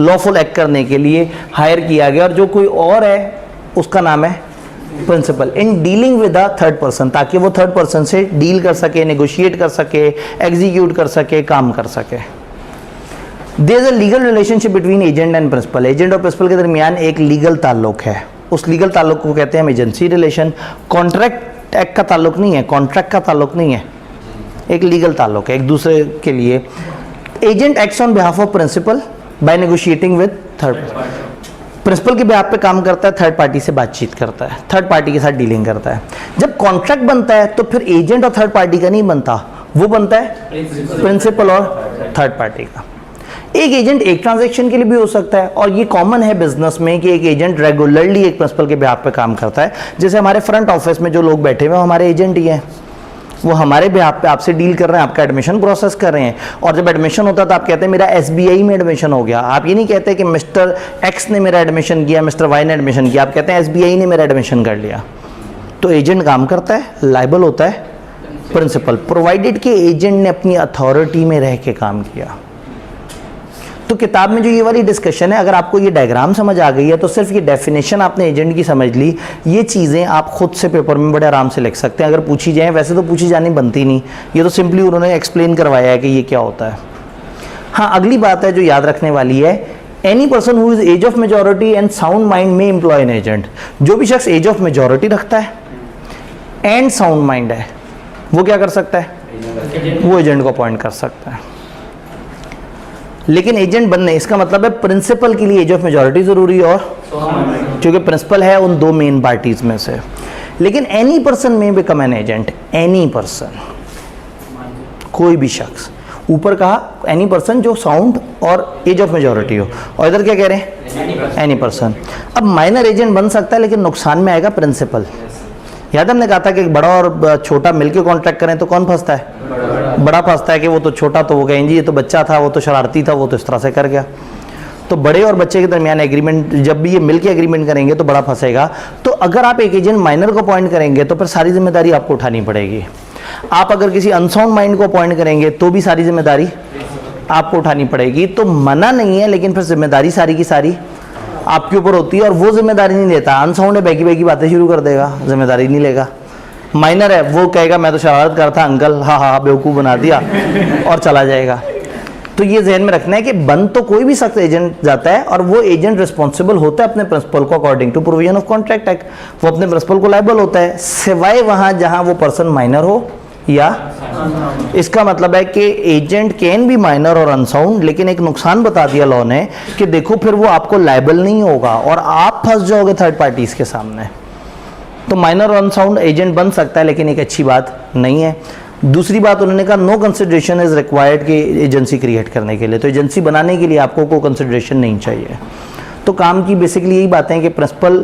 लॉफुल एक्ट करने के लिए हायर किया गया, और जो कोई और है उसका नाम है principal in dealing with a third person, ताकि वो थर्ड पर्सन से डील कर सके, नेगोशिएट कर सके, एग्जीक्यूट कर सके, काम कर सके। There is a legal relationship between agent and principal, agent और प्रिंसिपल के दरमियान एक लीगल ताल्लुक है, उस लीगल ताल्लुक को कहते हैं हम एजेंसी रिलेशन। कॉन्ट्रैक्ट एक्ट का ताल्लुक नहीं है, कॉन्ट्रैक्ट का ताल्लुक नहीं है, एक लीगल ताल्लुक है एक दूसरे के लिए। Agent acts on behalf of principal by negotiating with third, principal के बिहाफ पे काम करता है, थर्ड पार्टी से बातचीत करता है, थर्ड पार्टी के साथ डीलिंग करता है। जब कॉन्ट्रैक्ट बनता है तो फिर एजेंट और थर्ड पार्टी का नहीं बनता, वो बनता है प्रिंसिपल और थर्ड पार्टी का। एक एजेंट एक ट्रांजैक्शन के लिए भी हो सकता है, और ये कॉमन है बिजनेस में कि एक एजेंट रेगुलरली एक प्रिंसिपल के बिहाफ पे काम करता है। जैसे हमारे फ्रंट ऑफिस में जो लोग बैठे हुए हैं हमारे एजेंट ही हैं, वो हमारे बिहाफ पे आपसे डील कर रहे हैं, आपका एडमिशन प्रोसेस कर रहे हैं। और जब एडमिशन होता है तो आप कहते हैं मेरा एसबीआई में एडमिशन हो गया, आप ये नहीं कहते कि मिस्टर एक्स ने मेरा एडमिशन किया, मिस्टर वाई ने एडमिशन किया, आप कहते हैं एसबीआई ने मेरा एडमिशन कर लिया। तो एजेंट काम करता है, लायबल होता है प्रिंसिपल, प्रोवाइडेड कि एजेंट ने अपनी अथॉरिटी में रह के काम किया। तो किताब में जो ये वाली डिस्कशन है, अगर आपको ये डायग्राम समझ आ गई है तो सिर्फ ये डेफिनेशन आपने एजेंट की समझ ली, ये चीज़ें आप खुद से पेपर में बड़े आराम से लिख सकते हैं अगर पूछी जाए। वैसे तो पूछी जानी बनती नहीं, ये तो सिंपली उन्होंने एक्सप्लेन करवाया है कि ये क्या होता है। हाँ, अगली बात है जो याद रखने वाली है, any person who is age of majority and sound mind may employ an agent. जो भी शख्स एज ऑफ मेजोरिटी रखता है एंड साउंड माइंड है, वो क्या कर सकता है, वो एजेंट को अपॉइंट कर सकता है। लेकिन एजेंट बनने, इसका मतलब है प्रिंसिपल के लिए एज ऑफ मेजोरिटी जरूरी, और क्योंकि प्रिंसिपल है उन दो मेन पार्टीज में से। लेकिन एनी पर्सन में become an agent, any person, कोई भी शख्स। ऊपर कहा एनी पर्सन जो साउंड और एज ऑफ मेजोरिटी हो, और इधर क्या कह रहे हैं, एनी पर्सन। अब माइनर एजेंट बन सकता है लेकिन नुकसान में आएगा प्रिंसिपल। याद हमने कहा था कि बड़ा और छोटा मिलकर कॉन्ट्रैक्ट करें तो कौन फंसता है, बड़ा फंसता है कि वो तो छोटा, तो वो कहेंगे जी ये तो बच्चा था, वो तो शरारती था, वो तो इस तरह से कर गया। तो बड़े और बच्चे के दरमियान एग्रीमेंट, जब भी ये मिलके एग्रीमेंट करेंगे तो बड़ा फंसेगा। तो अगर आप एक एजेंट माइनर को अपॉइंट करेंगे तो फिर सारी जिम्मेदारी आपको उठानी पड़ेगी। आप अगर किसी अनसाउंड माइंड को अपॉइंट करेंगे तो भी सारी जिम्मेदारी आपको उठानी पड़ेगी। तो मना नहीं है, लेकिन फिर जिम्मेदारी सारी की सारी आपके ऊपर होती है, और वो जिम्मेदारी नहीं लेता। अनसाउंड है, बैकी बैकी बातें शुरू कर देगा, जिम्मेदारी नहीं लेगा। माइनर है, वो कहेगा मैं तो शरारत करता अंकल, हाँ हाँ बेवकूफ़ बना दिया, और चला जाएगा। तो ये जहन में रखना है कि बन तो कोई भी शख्स एजेंट जाता है, और वो एजेंट रिस्पॉन्सिबल होता है अपने प्रिंसिपल को according to provision of contract act. वो अपने प्रिंसिपल को लायबल होता है, सिवाय वहाँ जहाँ वो पर्सन माइनर हो, या इसका मतलब है कि एजेंट कैन बी माइनर और अनसाउंड। लेकिन एक नुकसान बता दिया लॉ ने कि देखो फिर वो आपको लायबल नहीं होगा और आप फंस जाओगे थर्ड पार्टीज के सामने। तो माइनर और अनसाउंड एजेंट बन सकता है, लेकिन एक अच्छी बात नहीं है। दूसरी बात उन्होंने कहा नो कंसिडरेशन इज रिक्वायर्ड कि एजेंसी क्रिएट करने के लिए, तो एजेंसी बनाने के लिए आपको कोई कंसिडरेशन नहीं चाहिए। तो काम की बेसिकली यही बातें हैं कि प्रिंसिपल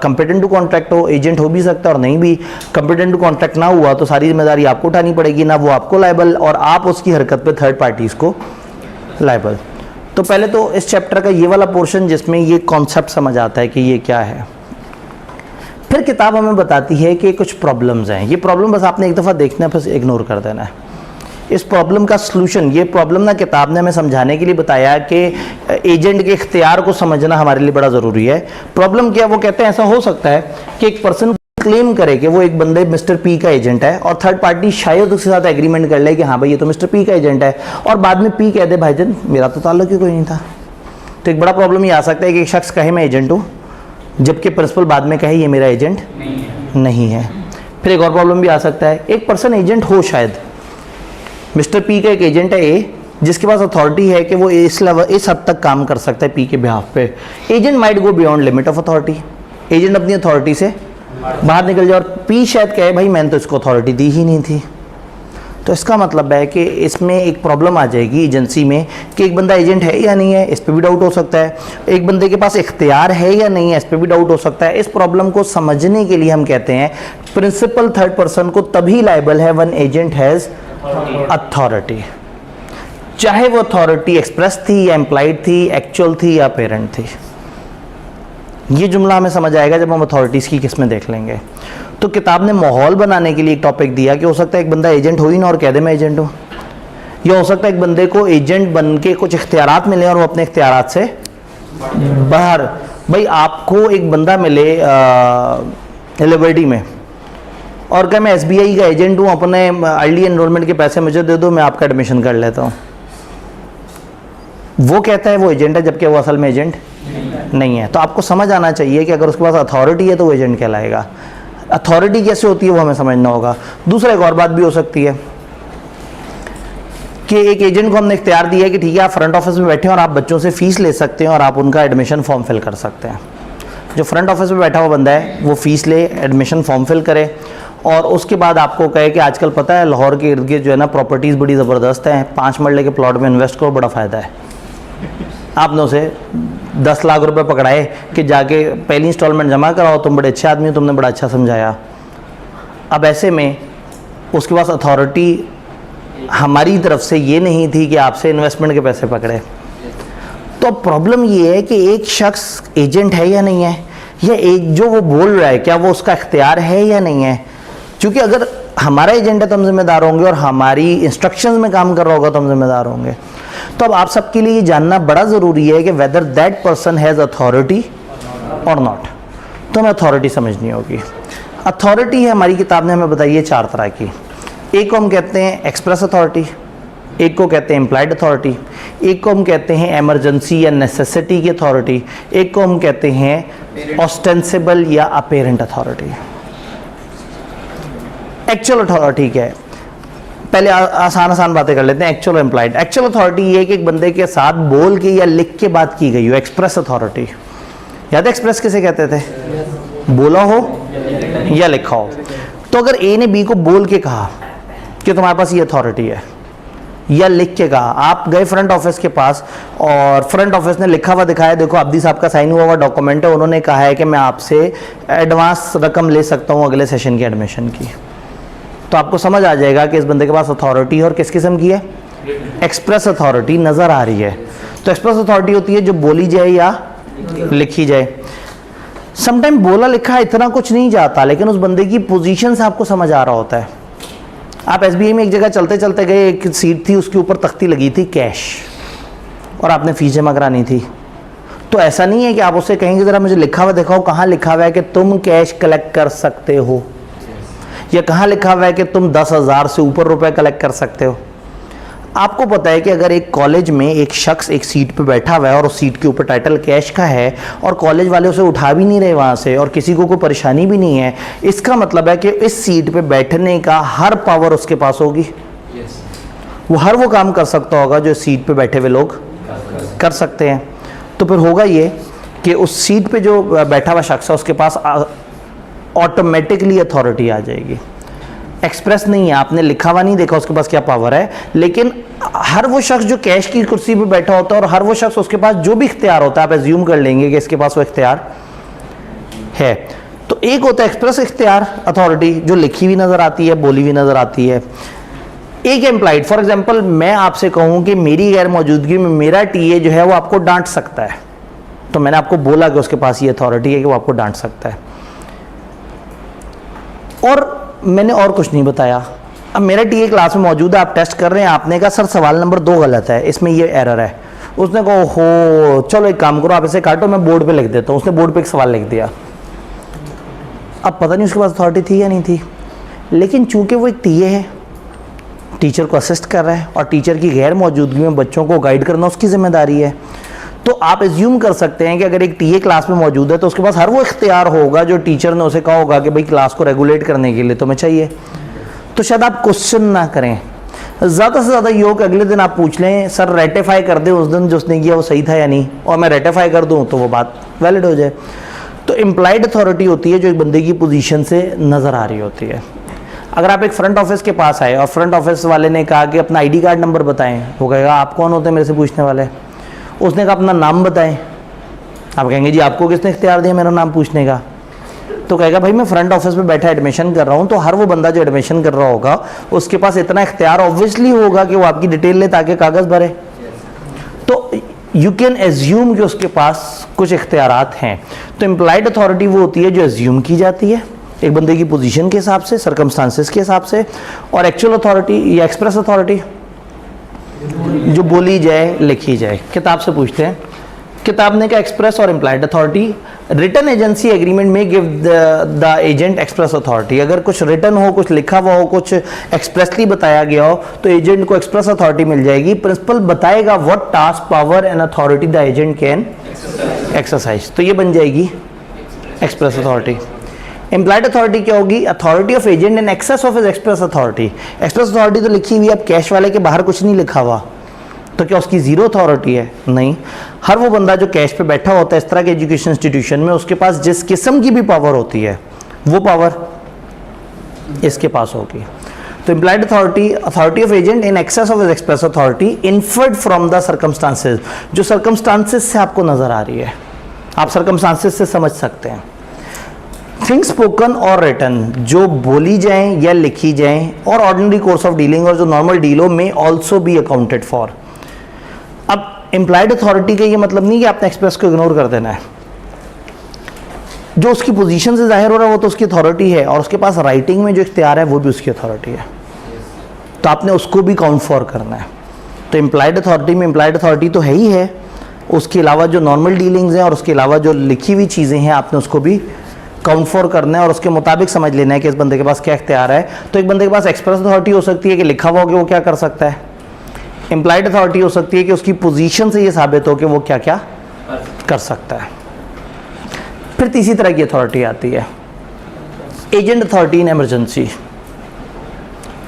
कंपिटेंट टू कॉन्ट्रैक्ट हो, एजेंट हो भी सकता है और नहीं भी। कंपिटेंट टू कॉन्ट्रैक्ट ना हुआ तो सारी जिम्मेदारी आपको उठानी पड़ेगी, ना वो आपको लायबल और आप उसकी हरकत पे थर्ड पार्टीज को लायबल। तो पहले तो इस चैप्टर का ये वाला पोर्शन जिसमें ये कॉन्सेप्ट समझ आता है कि ये क्या है। फिर किताब हमें बताती है कि कुछ प्रॉब्लम्स हैं। ये प्रॉब्लम बस आपने एक दफ़ा देखना है, बस इग्नोर कर देना है। इस प्रॉब्लम का सलूशन, ये प्रॉब्लम ना किताब ने हमें समझाने के लिए बताया कि एजेंट के इख्तियार को समझना हमारे लिए बड़ा ज़रूरी है। प्रॉब्लम क्या, वो कहते हैं ऐसा हो सकता है कि एक पर्सन क्लेम करे कि वो एक बंदे मिस्टर पी का एजेंट है, और थर्ड पार्टी शायद उसके साथ एग्रीमेंट कर ले कि हाँ भाई ये तो मिस्टर पी का एजेंट है, और बाद में पी कह दे भाईजान मेरा तो ताल्लुक ही कोई नहीं था। तो एक बड़ा प्रॉब्लम ये आ सकता है कि एक शख्स कहे मैं एजेंट हूँ, जबकि प्रिंसिपल बाद में कहे ये मेरा एजेंट नहीं है। फिर एक और प्रॉब्लम भी आ सकता है, एक पर्सन एजेंट हो, शायद मिस्टर पी का एक एजेंट है ए, जिसके पास अथॉरिटी है कि वो इस लेवल, इस हद तक काम कर सकता है पी के बिहाफ पे। Agent might go beyond limit of authority, agent अपनी अथॉरिटी से बाहर निकल जाए, और पी शायद कहे भाई मैंने तो इसको अथॉरिटी दी ही नहीं थी। तो इसका मतलब है कि इसमें एक प्रॉब्लम आ जाएगी एजेंसी में कि एक बंदा एजेंट है या नहीं है, इस पर भी डाउट हो सकता है। एक बंदे के पास इख्तियार है या नहीं है, इस पर भी डाउट हो सकता है। इस प्रॉब्लम को समझने के लिए हम कहते हैं प्रिंसिपल थर्ड पर्सन को तभी लायबल है वन एजेंट हैज़ अथॉरिटी, चाहे वो अथॉरिटी एक्सप्रेस थी या एम्प्लाइड थी, एक्चुअल थी या पेरेंट थी। ये जुमला हमें समझ आएगा जब हम अथॉरिटीज़ की किस्में देख लेंगे। तो किताब ने माहौल बनाने के लिए एक टॉपिक दिया कि हो सकता है एक बंदा एजेंट हो ही ना और कह दे मैं एजेंट हूँ, या हो सकता है एक बंदे को एजेंट बन के कुछ इख्तियारात मिले और वो अपने इख्तियारात से बाहर। भाई आपको एक बंदा मिले लिबर्टी में, और क्या मैं एसबीआई का एजेंट हूँ, अपने अर्ली एनरोलमेंट के पैसे मुझे दे दो, मैं आपका एडमिशन कर लेता हूँ। वो कहता है वो एजेंट है, जबकि वो असल में एजेंट नहीं है। तो आपको समझ आना चाहिए कि अगर उसके पास अथॉरिटी है तो वो एजेंट कहलाएगा। अथॉरिटी कैसे होती है वो हमें समझना होगा। दूसरा एक और बात भी हो सकती है कि एक एजेंट को हमने इख्तियार दिया है कि ठीक है आप फ्रंट ऑफिस में बैठे हैं और आप बच्चों से फीस ले सकते हैं और आप उनका एडमिशन फॉर्म फिल कर सकते हैं। जो फ्रंट ऑफिस में बैठा हुआ बंदा है वो फीस ले, एडमिशन फॉर्म फिल करे, और उसके बाद आपको कहे कि आजकल पता है लाहौर के इर्द गिर्द जो है ना प्रॉपर्टीज़ बड़ी ज़बरदस्त हैं, 5 मरले के प्लॉट में इन्वेस्ट करो, बड़ा फ़ायदा है। आपने उसे 10 लाख रुपए पकड़ाए कि जाके पहली इंस्टॉलमेंट जमा कराओ, तुम बड़े अच्छे आदमी हो, तुमने बड़ा अच्छा समझाया। अब ऐसे में उसके पास अथॉरिटी हमारी तरफ से ये नहीं थी कि आपसे इन्वेस्टमेंट के पैसे पकड़े। तो प्रॉब्लम ये है कि एक शख्स एजेंट है या नहीं है, या एक जो वो बोल रहा है क्या वो उसका इख्तियार है या नहीं है। क्योंकि अगर हमारा एजेंट है तो हम जिम्मेदार होंगे, और हमारी इंस्ट्रक्शंस में काम कर रहा होगा तो हम जिम्मेदार होंगे। तो अब आप सबके लिए ये जानना बड़ा ज़रूरी है कि whether that person has authority और नॉट। तो हमें अथॉरिटी समझनी होगी। अथॉरिटी है, हमारी किताब ने हमें बताई है 4 तरह की। एक को हम कहते हैं एक्सप्रेस अथॉरिटी, एक को कहते हैं इम्प्लाइड अथॉरिटी, एक को हम कहते हैं इमरजेंसी या नेसेसिटी की अथॉरिटी, एक को हम कहते हैं ऑस्टेंसिबल या अपेरेंट अथॉरिटी। एक्चुअल अथॉरिटी क्या है, पहले आसान बातें कर लेते हैं। Actual implied. एक्चुअल अथॉरिटी ये है कि एक बंदे के साथ बोल के या लिख के बात की गई हो। एक्सप्रेस अथॉरिटी, याद है एक्सप्रेस किसे कहते थे? बोला हो या लिखा हो। तो अगर ए ने बी को बोल के कहा कि तुम्हारे पास ये अथॉरिटी है, या लिख के कहा, आप गए फ्रंट ऑफिस के पास और फ्रंट ऑफिस ने लिखा हुआ दिखाया, देखो अब्दी साहब का साइन हुआ हुआ डॉक्यूमेंट है, उन्होंने कहा है कि मैं आपसे एडवांस रकम ले सकता हूँ अगले सेशन की एडमिशन की। तो आपको समझ आ जाएगा कि इस बंदे के पास अथॉरिटी और किस किस्म की है, एक्सप्रेस अथॉरिटी नज़र आ रही है। तो एक्सप्रेस अथॉरिटी होती है जो बोली जाए या लिखी जाए। समटाइम बोला लिखा इतना कुछ नहीं जाता, लेकिन उस बंदे की पोजीशन से आपको समझ आ रहा होता है। आप एसबीआई में एक जगह चलते चलते गए, एक सीट थी उसके ऊपर तख्ती लगी थी कैश, और आपने फीस जमा करानी थी। तो ऐसा नहीं है कि आप उससे कहेंगे ज़रा मुझे लिखा हुआ दिखाओ, कहाँ लिखा हुआ है कि तुम कैश कलेक्ट कर सकते हो, या कहाँ लिखा हुआ है कि तुम 10,000 से ऊपर रुपए कलेक्ट कर सकते हो। आपको पता है कि अगर एक कॉलेज में एक शख्स एक सीट पे बैठा हुआ है और उस सीट के ऊपर टाइटल कैश का है, और कॉलेज वाले उसे उठा भी नहीं रहे वहाँ से, और किसी को कोई परेशानी भी नहीं है, इसका मतलब है कि इस सीट पे बैठने का हर पावर उसके पास होगी। वो हर वो काम कर सकता होगा जो इस सीट पे बैठे हुए लोग कर सकते हैं। तो फिर होगा ये कि उस सीट पे जो बैठा हुआ शख्स है उसके पास ऑटोमेटिकली अथॉरिटी आ जाएगी। एक्सप्रेस नहीं है, आपने लिखा हुआ नहीं देखा उसके पास क्या पावर है, लेकिन हर वो शख्स जो कैश की कुर्सी पे बैठा होता है और हर वो शख्स उसके पास जो भी इख्तियार होता है, आप एज्यूम कर लेंगे कि इसके पास वो इख्तियार है। तो एक होता है एक्सप्रेस इख्तियार अथॉरिटी जो लिखी हुई नज़र आती है, बोली हुई नज़र आती है। एक इम्प्लाइड, फॉर एग्जाम्पल मैं आपसे कहूँ कि मेरी गैर मौजूदगी में मेरा टीए जो है वो आपको डांट सकता है, तो मैंने आपको बोला कि उसके पास ये अथॉरिटी है कि वो आपको डांट सकता है, और मैंने और कुछ नहीं बताया। अब मेरा टीए क्लास में मौजूद है, आप टेस्ट कर रहे हैं, आपने कहा सर सवाल नंबर 2 गलत है, इसमें ये एरर है। उसने कहा हो चलो एक काम करो आप इसे काटो, मैं बोर्ड पे लिख देता हूँ। उसने बोर्ड पे एक सवाल लिख दिया। अब पता नहीं उसके पास अथॉरिटी थी या नहीं थी, लेकिन चूंकि वो एक टीए है, टीचर को असिस्ट कर रहा है, और टीचर की गैर मौजूदगी में बच्चों को गाइड करना उसकी जिम्मेदारी है, तो आप एज्यूम कर सकते हैं कि अगर एक टीए क्लास में मौजूद है तो उसके पास हर वो इख्तियार होगा जो टीचर ने उसे कहा होगा कि भाई क्लास को रेगुलेट करने के लिए तुम्हें चाहिए। तो शायद आप क्वेश्चन ना करें, ज़्यादा से ज़्यादा ये हो कि अगले दिन आप पूछ लें सर रेटिफाई कर दें उस दिन जो उसने किया वो सही था या नहीं, और मैं रेटिफाई कर दूँ तो वो बात वैलिड हो जाए। तो इम्प्लाइड अथॉरिटी होती है जो एक बंदे की पोजीशन से नज़र आ रही होती है। अगर आप एक फ्रंट ऑफिस के पास आए और फ्रंट ऑफिस वाले ने कहा कि अपना आईडी कार्ड नंबर बताएं, वो कहेगा आप कौन होते हैं मेरे से पूछने वाले। उसने कहा अपना नाम बताएं, आप कहेंगे जी आपको किसने इख्तियार दिया मेरा नाम पूछने का। तो कहेगा भाई मैं फ्रंट ऑफिस में बैठा एडमिशन कर रहा हूँ। तो हर वो बंदा जो एडमिशन कर रहा होगा उसके पास इतना इख्तियार ऑब्वियसली होगा कि वो आपकी डिटेल ले ताकि कागज़ भरे। तो यू कैन एज्यूम कि उसके पास कुछ इख्तियारात हैं। तो इम्प्लाइड अथॉरिटी वो होती है जो एज्यूम की जाती है एक बंदे की पोजीशन के हिसाब से, सर्कमस्टांसेस के हिसाब से। और एक्चुअल अथॉरिटी या एक्सप्रेस अथॉरिटी जो बोली जाए लिखी जाए। किताब से पूछते हैं, किताब ने कहा एक्सप्रेस और implied authority written agency agreement में give the agent express authority. अगर कुछ रिटर्न हो, कुछ लिखा हुआ हो, कुछ एक्सप्रेसली बताया गया हो तो एजेंट को एक्सप्रेस अथॉरिटी मिल जाएगी। प्रिंसिपल बताएगा what task, power and authority the agent can exercise, तो ये बन जाएगी एक्सप्रेस अथॉरिटी। इम्प्लाइड अथॉरिटी क्या होगी? Authority of agent in excess of his express authority. Express authority तो लिखी हुई है, अब कैश वाले के बाहर कुछ नहीं लिखा हुआ, तो क्या उसकी जीरो अथॉरिटी है? नहीं। हर वो बंदा जो कैश पे बैठा होता है इस तरह के एजुकेशन इंस्टीट्यूशन में, उसके पास जिस किस्म की भी पावर होती है वो पावर इसके पास होगी। तो implied authority, authority of agent in excess of his express authority inferred from the circumstances, जो सर्कमस्टांसेस से आपको नजर आ रही है, आप सर्कमस्टांसेस से समझ सकते हैं। थिंग्स स्पोकन और रिटन, जो बोली जाएं या लिखी जाएं, और ऑर्डिनरी कोर्स ऑफ डीलिंग, और जो नॉर्मल डील हो, में ऑल्सो बी अकाउंटेड फॉर। अब इम्प्लाइड अथॉरिटी का ये मतलब नहीं कि आपने एक्सप्रेस को इग्नोर कर देना है, जो उसकी पोजीशन से जाहिर हो रहा है वो तो उसकी अथॉरिटी है, और उसके पास राइटिंग में जो इख्तियार है वो भी उसकी अथॉरिटी है, तो आपने उसको भी काउंट फॉर करना है। तो इम्प्लाइड अथॉरिटी में इम्प्लाइड अथॉरिटी तो है ही है, उसके अलावा जो नॉर्मल डीलिंग्स हैं और उसके अलावा जो लिखी हुई चीज़ें हैं आपने उसको भी काउंट फॉर करना है, और उसके मुताबिक समझ लेना है कि इस बंदे के पास क्या इख्तियार है। तो एक बंदे के पास एक्सप्रेस अथॉरिटी हो सकती है कि लिखा हुआ हो कि वो क्या कर सकता है, इम्प्लाइड अथॉरिटी हो सकती है कि उसकी पोजीशन से ये साबित हो कि वो क्या क्या कर सकता है। फिर तीसरी तरह की अथॉरिटी आती है agent authority in emergency.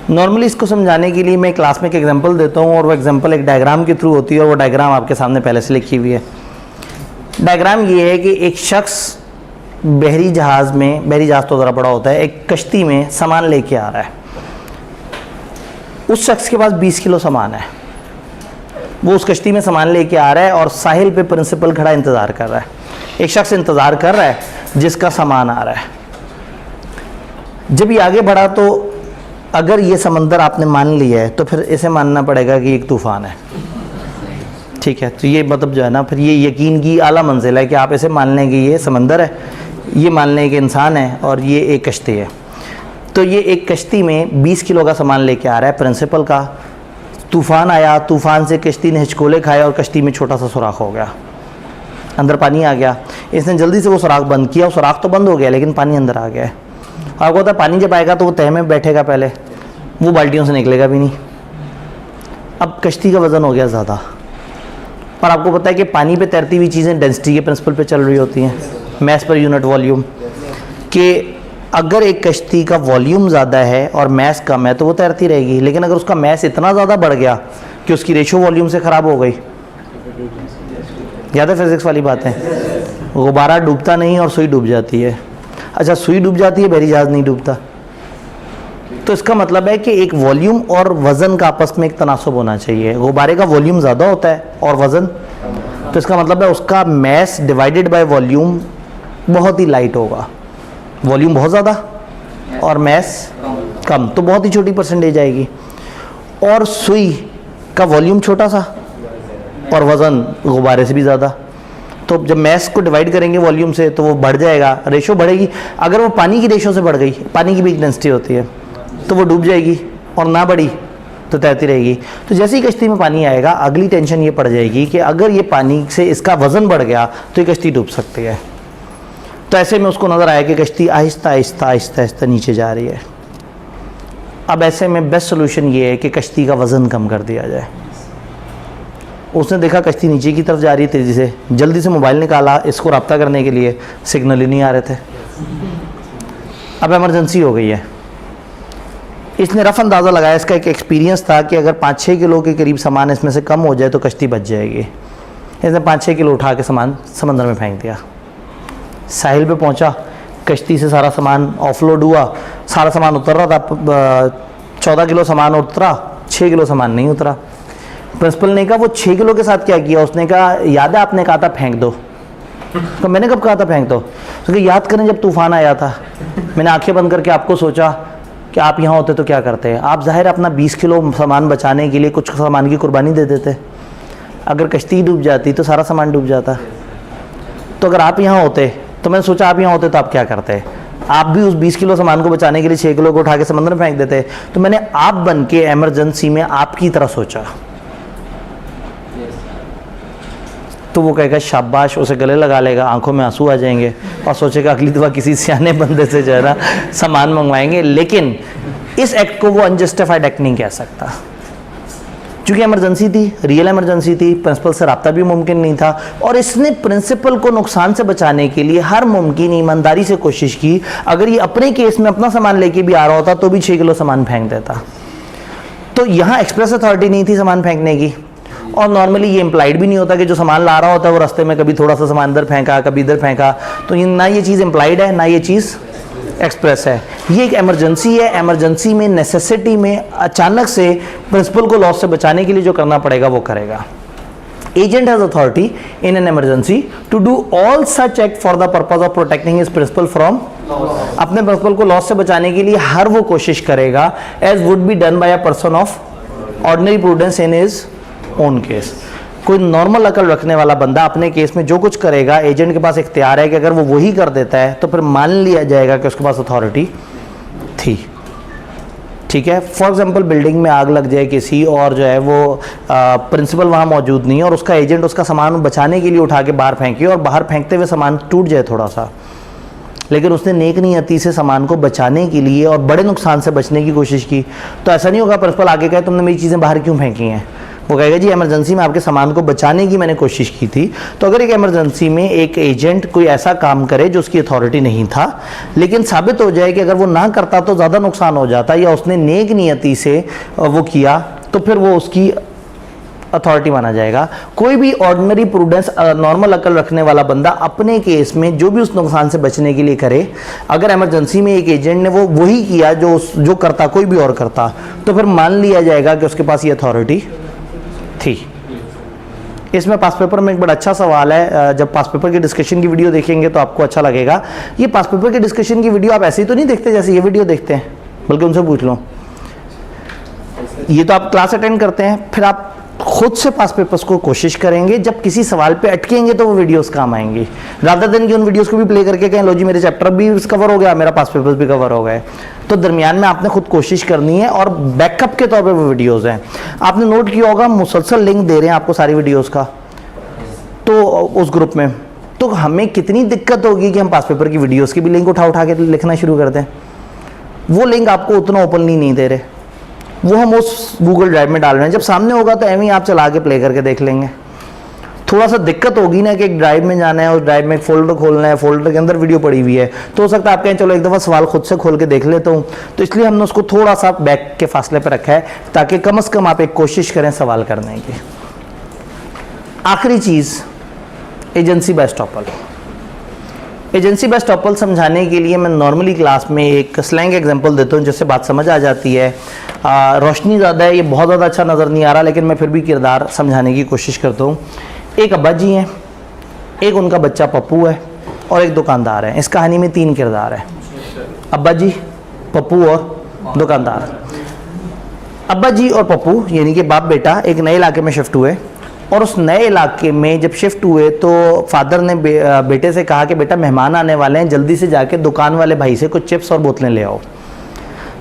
Normally इसको समझाने के लिए मैं क्लास में एक एग्जांपल देता हूँ, और वो एग्जांपल एक डायग्राम के थ्रू होती है, और वो डायग्राम आपके सामने पहले से लिखी हुई है। डायग्राम ये है कि एक शख्स बहरी जहाज़ में, बहरी जहाज़ तो ज़रा बड़ा होता है, एक कश्ती में सामान लेके आ रहा है। उस शख्स के पास 20 किलो सामान है, वो उस कश्ती में सामान लेके आ रहा है, और साहिल पे प्रिंसिपल खड़ा इंतज़ार कर रहा है। एक शख्स इंतज़ार कर रहा है जिसका सामान आ रहा है। जब ये आगे बढ़ा तो अगर ये समंदर आपने मान लिया है तो फिर इसे मानना पड़ेगा कि एक तूफ़ान है, ठीक है। तो ये मतलब जो है ना, फिर ये यकीन की आला मंजिल है कि आप इसे मान लें कि ये समंदर है, ये मान लें कि इंसान है, और ये एक कश्ती है। तो ये एक कश्ती में 20 किलो का सामान लेके आ रहा है प्रिंसिपल का। तूफ़ान आया, तूफ़ान से कश्ती ने हिचकोले खाए और कश्ती में छोटा सा सुराख हो गया, अंदर पानी आ गया। इसने जल्दी से वो सुराख बंद किया, और सुराख तो बंद हो गया लेकिन पानी अंदर आ गया है। आपको पता है पानी जब आएगा तो वो तह में बैठेगा, पहले वो बाल्टियों से निकलेगा भी नहीं। अब कश्ती का वज़न हो गया ज़्यादा, और आपको पता है कि पानी पे तैरती हुई चीज़ें डेंसिटी के प्रिंसिपल पे चल रही होती हैं, मैस पर यूनिट वॉल्यूम, कि अगर एक कश्ती का वॉल्यूम ज़्यादा है और मैस कम है तो वो तैरती रहेगी, लेकिन अगर उसका मैस इतना ज़्यादा बढ़ गया कि उसकी रेशो वॉल्यूम से ख़राब हो गई, याद है फिज़िक्स वाली बात है, गुब्बारा डूबता नहीं और सुई डूब जाती है। अच्छा, सुई डूब जाती है, बहरी जहाज़ नहीं डूबता। तो इसका मतलब है कि एक वॉल्यूम और वज़न का आपस में एक तनासुब होना चाहिए। गुब्बारे का वॉल्यूम ज़्यादा होता है और वज़न, तो इसका मतलब है उसका मैस डिवाइडेड बाय वॉल्यूम बहुत ही लाइट होगा। वॉल्यूम बहुत ज़्यादा और मैस कम, तो बहुत ही छोटी परसेंटेज आएगी। और सुई का वॉल्यूम छोटा सा और वज़न गुब्बारे से भी ज़्यादा, तो जब मैस को डिवाइड करेंगे वॉल्यूम से तो वो बढ़ जाएगा, रेशो बढ़ेगी। अगर वो पानी की रेशो से बढ़ गई, पानी की भी एक डेंसिटी होती है, तो वो डूब जाएगी, और ना बढ़ी तो तैरती रहेगी। तो जैसे ही कश्ती में पानी आएगा, अगली टेंशन ये पड़ जाएगी कि अगर ये पानी से इसका वज़न बढ़ गया तो ये कश्ती डूब सकती है। तो ऐसे में उसको नज़र आया कि कश्ती आहिस्ता आहिस्ता आहिस्ता आहिस्ता नीचे जा रही है। अब ऐसे में बेस्ट सोल्यूशन ये है कि कश्ती का वज़न कम कर दिया जाए। उसने देखा कश्ती नीचे की तरफ जा रही है तेज़ी से, जल्दी से मोबाइल निकाला इसको रब्ता करने के लिए, सिग्नल ही नहीं आ रहे थे। अब इमरजेंसी हो गई है। इसने रफ अंदाज़ा लगाया, इसका एक एक्सपीरियंस था कि अगर 5-6 किलो के करीब सामान इसमें से कम हो जाए तो कश्ती बच जाएगी। इसने 5-6 किलो उठा के सामान समंदर में फेंक दिया। साहिल पे पहुंचा, कश्ती से सारा सामान ऑफलोड हुआ, सारा सामान उतर रहा था। 14 किलो सामान उतरा, 6 किलो सामान नहीं उतरा। प्रिंसिपल ने कहा वो 6 किलो के साथ क्या किया? उसने कहा याद है आपने कहा था फेंक दो। तो मैंने कब कहा था फेंक दो? क्योंकि याद करें जब तूफ़ान आया था, मैंने आंखें बंद करके आपको सोचा कि आप यहाँ होते तो क्या करते हैं। आप ज़ाहिर अपना 20 किलो सामान बचाने के लिए कुछ सामान की कुर्बानी दे देते। अगर कश्ती डूब जाती तो सारा सामान डूब जाता। तो अगर आप यहाँ होते, तो मैंने सोचा आप यहाँ होते तो आप क्या करते? आप भी उस 20 किलो सामान को बचाने के लिए 6 किलो को उठा के समंदर में फेंक देते। तो मैंने आप बन के एमरजेंसी में आपकी तरह सोचा। तो वो कहेगा शाबाश, उसे गले लगा लेगा, आंखों में आंसू आ जाएंगे और सोचेगा अगली दफ़ा किसी सियाने बंदे से जो है ना सामान मंगवाएंगे। लेकिन इस एक्ट को वो अनजस्टिफाइड एक्ट नहीं कह सकता, क्योंकि इमरजेंसी थी, रियल इमरजेंसी थी, प्रिंसिपल से रब्ता भी मुमकिन नहीं था, और इसने प्रिंसिपल को नुकसान से बचाने के लिए हर मुमकिन ईमानदारी से कोशिश की। अगर ये अपने केस में अपना सामान लेके भी आ रहा होता तो भी 6 किलो सामान फेंक देता। तो यहाँ एक्सप्रेस अथॉरिटी नहीं थी सामान फेंकने की, और नॉर्मली ये इम्प्लाइड भी नहीं होता कि जो सामान ला रहा होता है वो रास्ते में कभी थोड़ा सा सामान इधर फेंका, कभी इधर फेंका। तो ना ये चीज़ इम्प्लाइड है, ना ये चीज़ एक्सप्रेस है। ये एक इमरजेंसी है। इमरजेंसी में, नेसेसिटी में अचानक से प्रिंसिपल को लॉस से बचाने के लिए जो करना पड़ेगा वो करेगा। Agent has authority in an emergency to do all such act for the purpose of protecting his principal from, अपने प्रिंसिपल को लॉस से बचाने के लिए हर वो कोशिश करेगा as would be done by a person of ordinary prudence in his own case. कोई नॉर्मल अकल रखने वाला बंदा अपने केस में जो कुछ करेगा, एजेंट के पास इख्तियार है कि अगर वो वही कर देता है तो फिर मान लिया जाएगा कि उसके पास अथॉरिटी थी। ठीक है, फॉर एग्जांपल बिल्डिंग में आग लग जाए किसी, और जो है वो प्रिंसिपल वहाँ मौजूद नहीं है और उसका एजेंट उसका सामान बचाने के लिए उठा के बाहर फेंके, और बाहर फेंकते हुए सामान टूट जाए थोड़ा सा, लेकिन उसने नेक नियति से सामान को बचाने के लिए और बड़े नुकसान से बचने की कोशिश की, तो ऐसा नहीं होगा प्रिंसिपल आगे कहे तुमने मेरी चीज़ें बाहर क्यों फेंकी हैं। वो कहेगा जी इमरजेंसी में आपके सामान को बचाने की मैंने कोशिश की थी। तो अगर एक इमरजेंसी में एक एजेंट कोई ऐसा काम करे जो उसकी अथॉरिटी नहीं था, लेकिन साबित हो जाए कि अगर वो ना करता तो ज़्यादा नुकसान हो जाता, या उसने नेक नियति से वो किया, तो फिर वो उसकी अथॉरिटी माना जाएगा। कोई भी ऑर्डिनरी प्रूडेंस, नॉर्मल अकल रखने वाला बंदा अपने केस में जो भी उस नुकसान से बचने के लिए करे, अगर इमरजेंसी में एक एजेंट ने वो वही किया जो करता कोई भी और करता, तो फिर मान लिया जाएगा कि उसके पास ये अथॉरिटी थी। इसमें पास पेपर में एक बड़ा अच्छा सवाल है, जब पास पेपर की डिस्कशन की वीडियो देखेंगे तो आपको अच्छा लगेगा। ये पास पेपर की डिस्कशन की वीडियो आप ऐसे ही तो नहीं देखते जैसे ये वीडियो देखते हैं, बल्कि उनसे पूछ लो। ये तो आप क्लास अटेंड करते हैं, फिर आप खुद से पास पेपर्स को कोशिश करेंगे, जब किसी सवाल पे अटकेंगे तो वो वीडियोस काम आएंगी, रादर देन कि उन वीडियोस को भी प्ले करके कहें लो जी मेरे चैप्टर भी कवर हो गया, मेरा पास पेपर्स भी कवर हो गए। तो दरमियान में आपने खुद कोशिश करनी है, और बैकअप के तौर पे वो वीडियोस हैं। आपने नोट किया होगा मुसलसल लिंक दे रहे हैं आपको सारी वीडियोस का, तो उस ग्रुप में तो हमें कितनी दिक्कत होगी कि हम पास पेपर की वीडियोस की भी लिंक उठा के लिखना शुरू कर दें। वो लिंक आपको उतना ओपनली नहीं दे रहे, वो हम उस गूगल ड्राइव में डाल रहे हैं। जब सामने होगा तो एवं ही आप चला के प्ले करके देख लेंगे। थोड़ा सा दिक्कत होगी ना कि एक ड्राइव में जाना है, उस ड्राइव में एक फोल्डर खोलना है, फोल्डर के अंदर वीडियो पड़ी हुई है, तो हो सकता है आप कहें चलो एक दफ़ा सवाल खुद से खोल के देख लेता हूँ। तो इसलिए हमने उसको थोड़ा सा बैक के फासले पर रखा है, ताकि कम से कम आप एक कोशिश करें सवाल करने की। आखिरी चीज़, agency bye estoppel. Agency bye estoppel समझाने के लिए मैं नॉर्मली क्लास में एक स्लैंग एग्जांपल देता हूँ जिससे बात समझ आ जाती है। रोशनी ज़्यादा है, ये बहुत ज़्यादा अच्छा नज़र नहीं आ रहा, लेकिन मैं फिर भी किरदार समझाने की कोशिश करता हूँ। एक अब्बा जी हैं, एक उनका बच्चा पप्पू है, और एक दुकानदार है। इस कहानी में 3 किरदार हैं, अब्बा जी, पप्पू और दुकानदार। अब्बा जी और पप्पू यानी कि बाप बेटा एक नए इलाके में शिफ्ट हुए, और उस नए इलाके में जब शिफ्ट हुए तो फादर ने बेटे से कहा कि बेटा मेहमान आने वाले हैं, जल्दी से जाके दुकान वाले भाई से कुछ चिप्स और बोतलें ले आओ।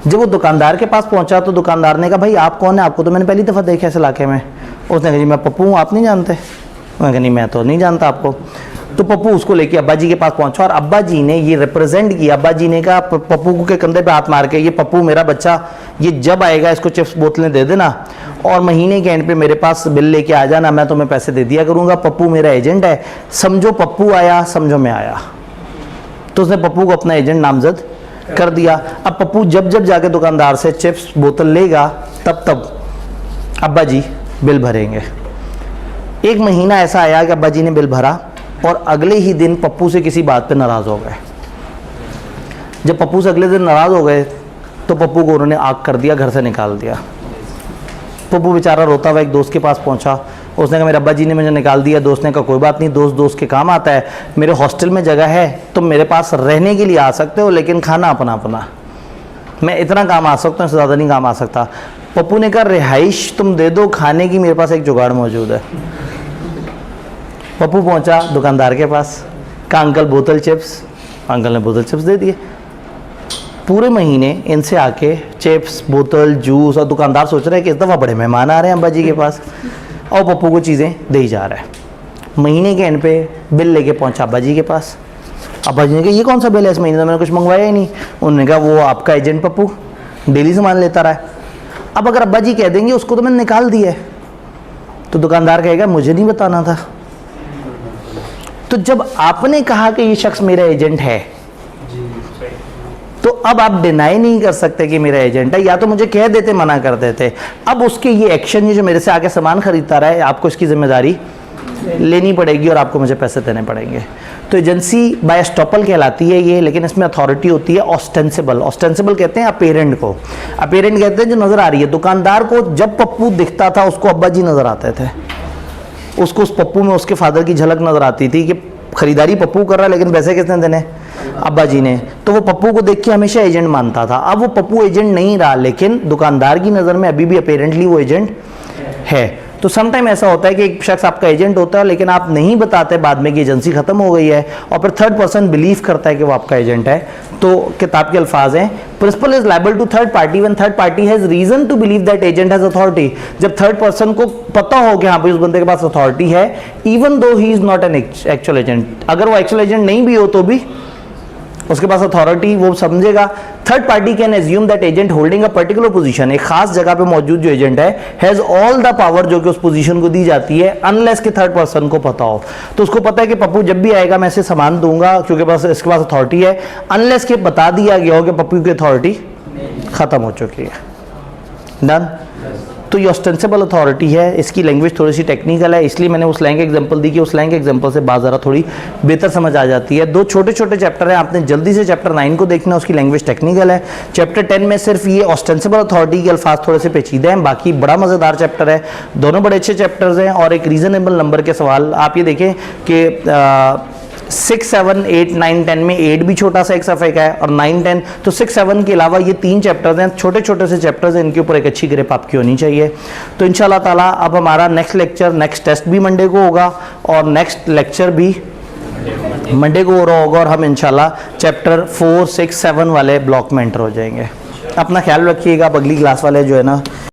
जब वो दुकानदार के पास पहुंचा तो दुकानदार ने कहा भाई आप कौन है, आपको तो मैंने पहली दफ़ा देखा इस इलाके में। उसने कहा जी मैं पप्पू हूँ, आप नहीं जानते। मैं कहा नहीं मैं तो नहीं जानता आपको। तो पप्पू उसको लेके अब्बा जी के पास पहुंचा, और अब्बा जी ने ये रिप्रेजेंट किया। अब्बा जी ने कहा पप्पू के कंधे पे हाथ मार के, ये पप्पू मेरा बच्चा, ये जब आएगा इसको चिप्स बोतलें दे देना, और महीने के एंड पे मेरे पास बिल लेके आ जाना, मैं तुम्हें पैसे दे दिया करूँगा। पप्पू मेरा एजेंट है, समझो पप्पू आया समझो मैं आया। तो उसने पप्पू को अपना एजेंट नामजद कर दिया। अब पप्पू जब जब जाके दुकानदार से चिप्स बोतल लेगा तब अब्बा जी बिल भरेंगे। एक महीना ऐसा आया कि अब्बा जी ने बिल भरा, और अगले ही दिन पप्पू से किसी बात पे नाराज़ हो गए। जब पप्पू से अगले दिन नाराज़ हो गए तो पप्पू को उन्होंने आग कर दिया, घर से निकाल दिया। पप्पू बेचारा रोता हुआ एक दोस्त के पास पहुंचा। उसने कहा मेरे अब्बा जी ने मुझे निकाल दिया। दोस्त ने कहा कोई बात नहीं, दोस्त के काम आता है, मेरे हॉस्टल में जगह है, तुम मेरे पास रहने के लिए आ सकते हो, लेकिन खाना अपना अपना, मैं इतना काम आ सकता हूँ, इससे ज़्यादा नहीं काम आ सकता। पप्पू ने कहा रिहाइश तुम दे दो, खाने की मेरे पास एक जुगाड़ मौजूद है। पप्पू पहुंचा दुकानदार के पास, कहा अंकल बोतल चिप्स। अंकल ने बोतल चिप्स दे दिए। पूरे महीने इनसे आके चिप्स, बोतल, जूस, और दुकानदार सोच रहे हैं कि इस दफ़ा बड़े मेहमान आ रहे हैं अब्बा जी के पास, और पप्पू को चीज़ें दे ही जा रहा है। महीने के एंड पे बिल लेके पहुंचा अब्बा जी के पास। अब्बा जी ने कहा ये कौन सा बिल है, इस महीने तो मैंने कुछ मंगवाया ही नहीं। उन्होंने कहा वो आपका एजेंट पप्पू डेली सामान लेता रहा है। अब अगर अब्बा जी कह देंगे उसको तो मैंने निकाल दिया है, तो दुकानदार कहेगा मुझे नहीं बताना था। तो जब आपने कहा कि ये शख्स मेरा एजेंट है, तो अब आप डिनाई नहीं कर सकते कि मेरा एजेंट है, या तो मुझे कह देते, मना कर देते। अब उसके ये एक्शन, ये जो मेरे से आके सामान खरीदता रहा है, आपको इसकी जिम्मेदारी लेनी पड़ेगी और आपको मुझे पैसे देने पड़ेंगे। तो एजेंसी बाय एस्टॉपल कहलाती है ये, लेकिन इसमें अथॉरिटी होती है ऑस्टेंसिबल। ऑस्टेंसिबल कहते हैं अपेरेंट को, अपेरेंट कहते हैं जो नजर आ रही है। दुकानदार को जब पप्पू दिखता था उसको अब्बा जी नजर आते थे, उसको उस पप्पू में उसके फादर की झलक नजर आती थी कि खरीदारी पप्पू कर रहा है लेकिन पैसे किसने देने, अब्बा जी ने। तो वो पप्पू को देख के हमेशा एजेंट मानता था। अब वो पप्पू एजेंट नहीं रहा, लेकिन दुकानदार की नज़र में अभी भी अपेरेंटली वो एजेंट है। तो समटाइम ऐसा होता है कि एक शख्स आपका एजेंट होता है लेकिन आप नहीं बताते बाद में कि एजेंसी खत्म हो गई है, और फिर थर्ड पर्सन बिलीव करता है कि वो आपका एजेंट है। तो किताब के अल्फाज हैं, principal is liable to third party when third party has reason to believe that agent has authority. जब थर्ड पर्सन को पता हो कि हाँ भाई उस बंदे के पास अथॉरिटी है, even though he is not an actual agent, अगर वो एक्चुअल एजेंट नहीं भी हो तो भी उसके पास अथॉरिटी, वो समझेगा। Third party can assume that agent holding a particular position, एक खास जगह पे मौजूद जो एजेंट है हैज ऑल द पावर जो कि उस पोजीशन को दी जाती है, अनलेस कि थर्ड पर्सन को पता हो। तो उसको पता है कि पप्पू जब भी आएगा मैं इसे सामान दूंगा क्योंकि बस इसके पास अथॉरिटी है, अनलेस कि बता दिया गया हो कि पप्पू की अथॉरिटी खत्म हो चुकी है। डन। तो ये ऑस्टेंसिबल अथॉरिटी है, इसकी लैंग्वेज थोड़ी सी टेक्निकल है, इसलिए मैंने उस लैंग एग्जांपल दी कि उस लैंग एग्जांपल से बात ज़रा थोड़ी बेहतर समझ आ जाती है। दो छोटे छोटे चैप्टर हैं, आपने जल्दी से चैप्टर 9 को देखना, उसकी लैंग्वेज टेक्निकल है। चैप्टर 10 में सिर्फ ये ऑस्टेंसिबल अथॉरिटी के अल्फाज थोड़े से पेचीदे हैं, बाकी बड़ा मज़ेदार चैप्टर है। दोनों बड़े अच्छे चैप्टर्स हैं। और एक रीज़नेबल नंबर के सवाल आप ये देखें कि 6, 7, 8, 9, 10 में 8 भी छोटा सा एक सफ़े का है, और 9, 10 तो 6, 7 के अलावा ये 3 चैप्टर्स हैं, छोटे छोटे से चैप्टर्स हैं, इनके ऊपर एक अच्छी ग्रिप आपकी होनी चाहिए। तो इंशाल्लाह ताला अब हमारा नेक्स्ट लेक्चर, नेक्स्ट टेस्ट भी मंडे को होगा और नेक्स्ट लेक्चर भी मंडे को हो रहा होगा, और हम इंशाल्लाह चैप्टर 4, 6, 7 वाले ब्लॉक में एंटर हो जाएंगे। अपना ख्याल रखिएगा। अब अगली क्लास वाले जो है ना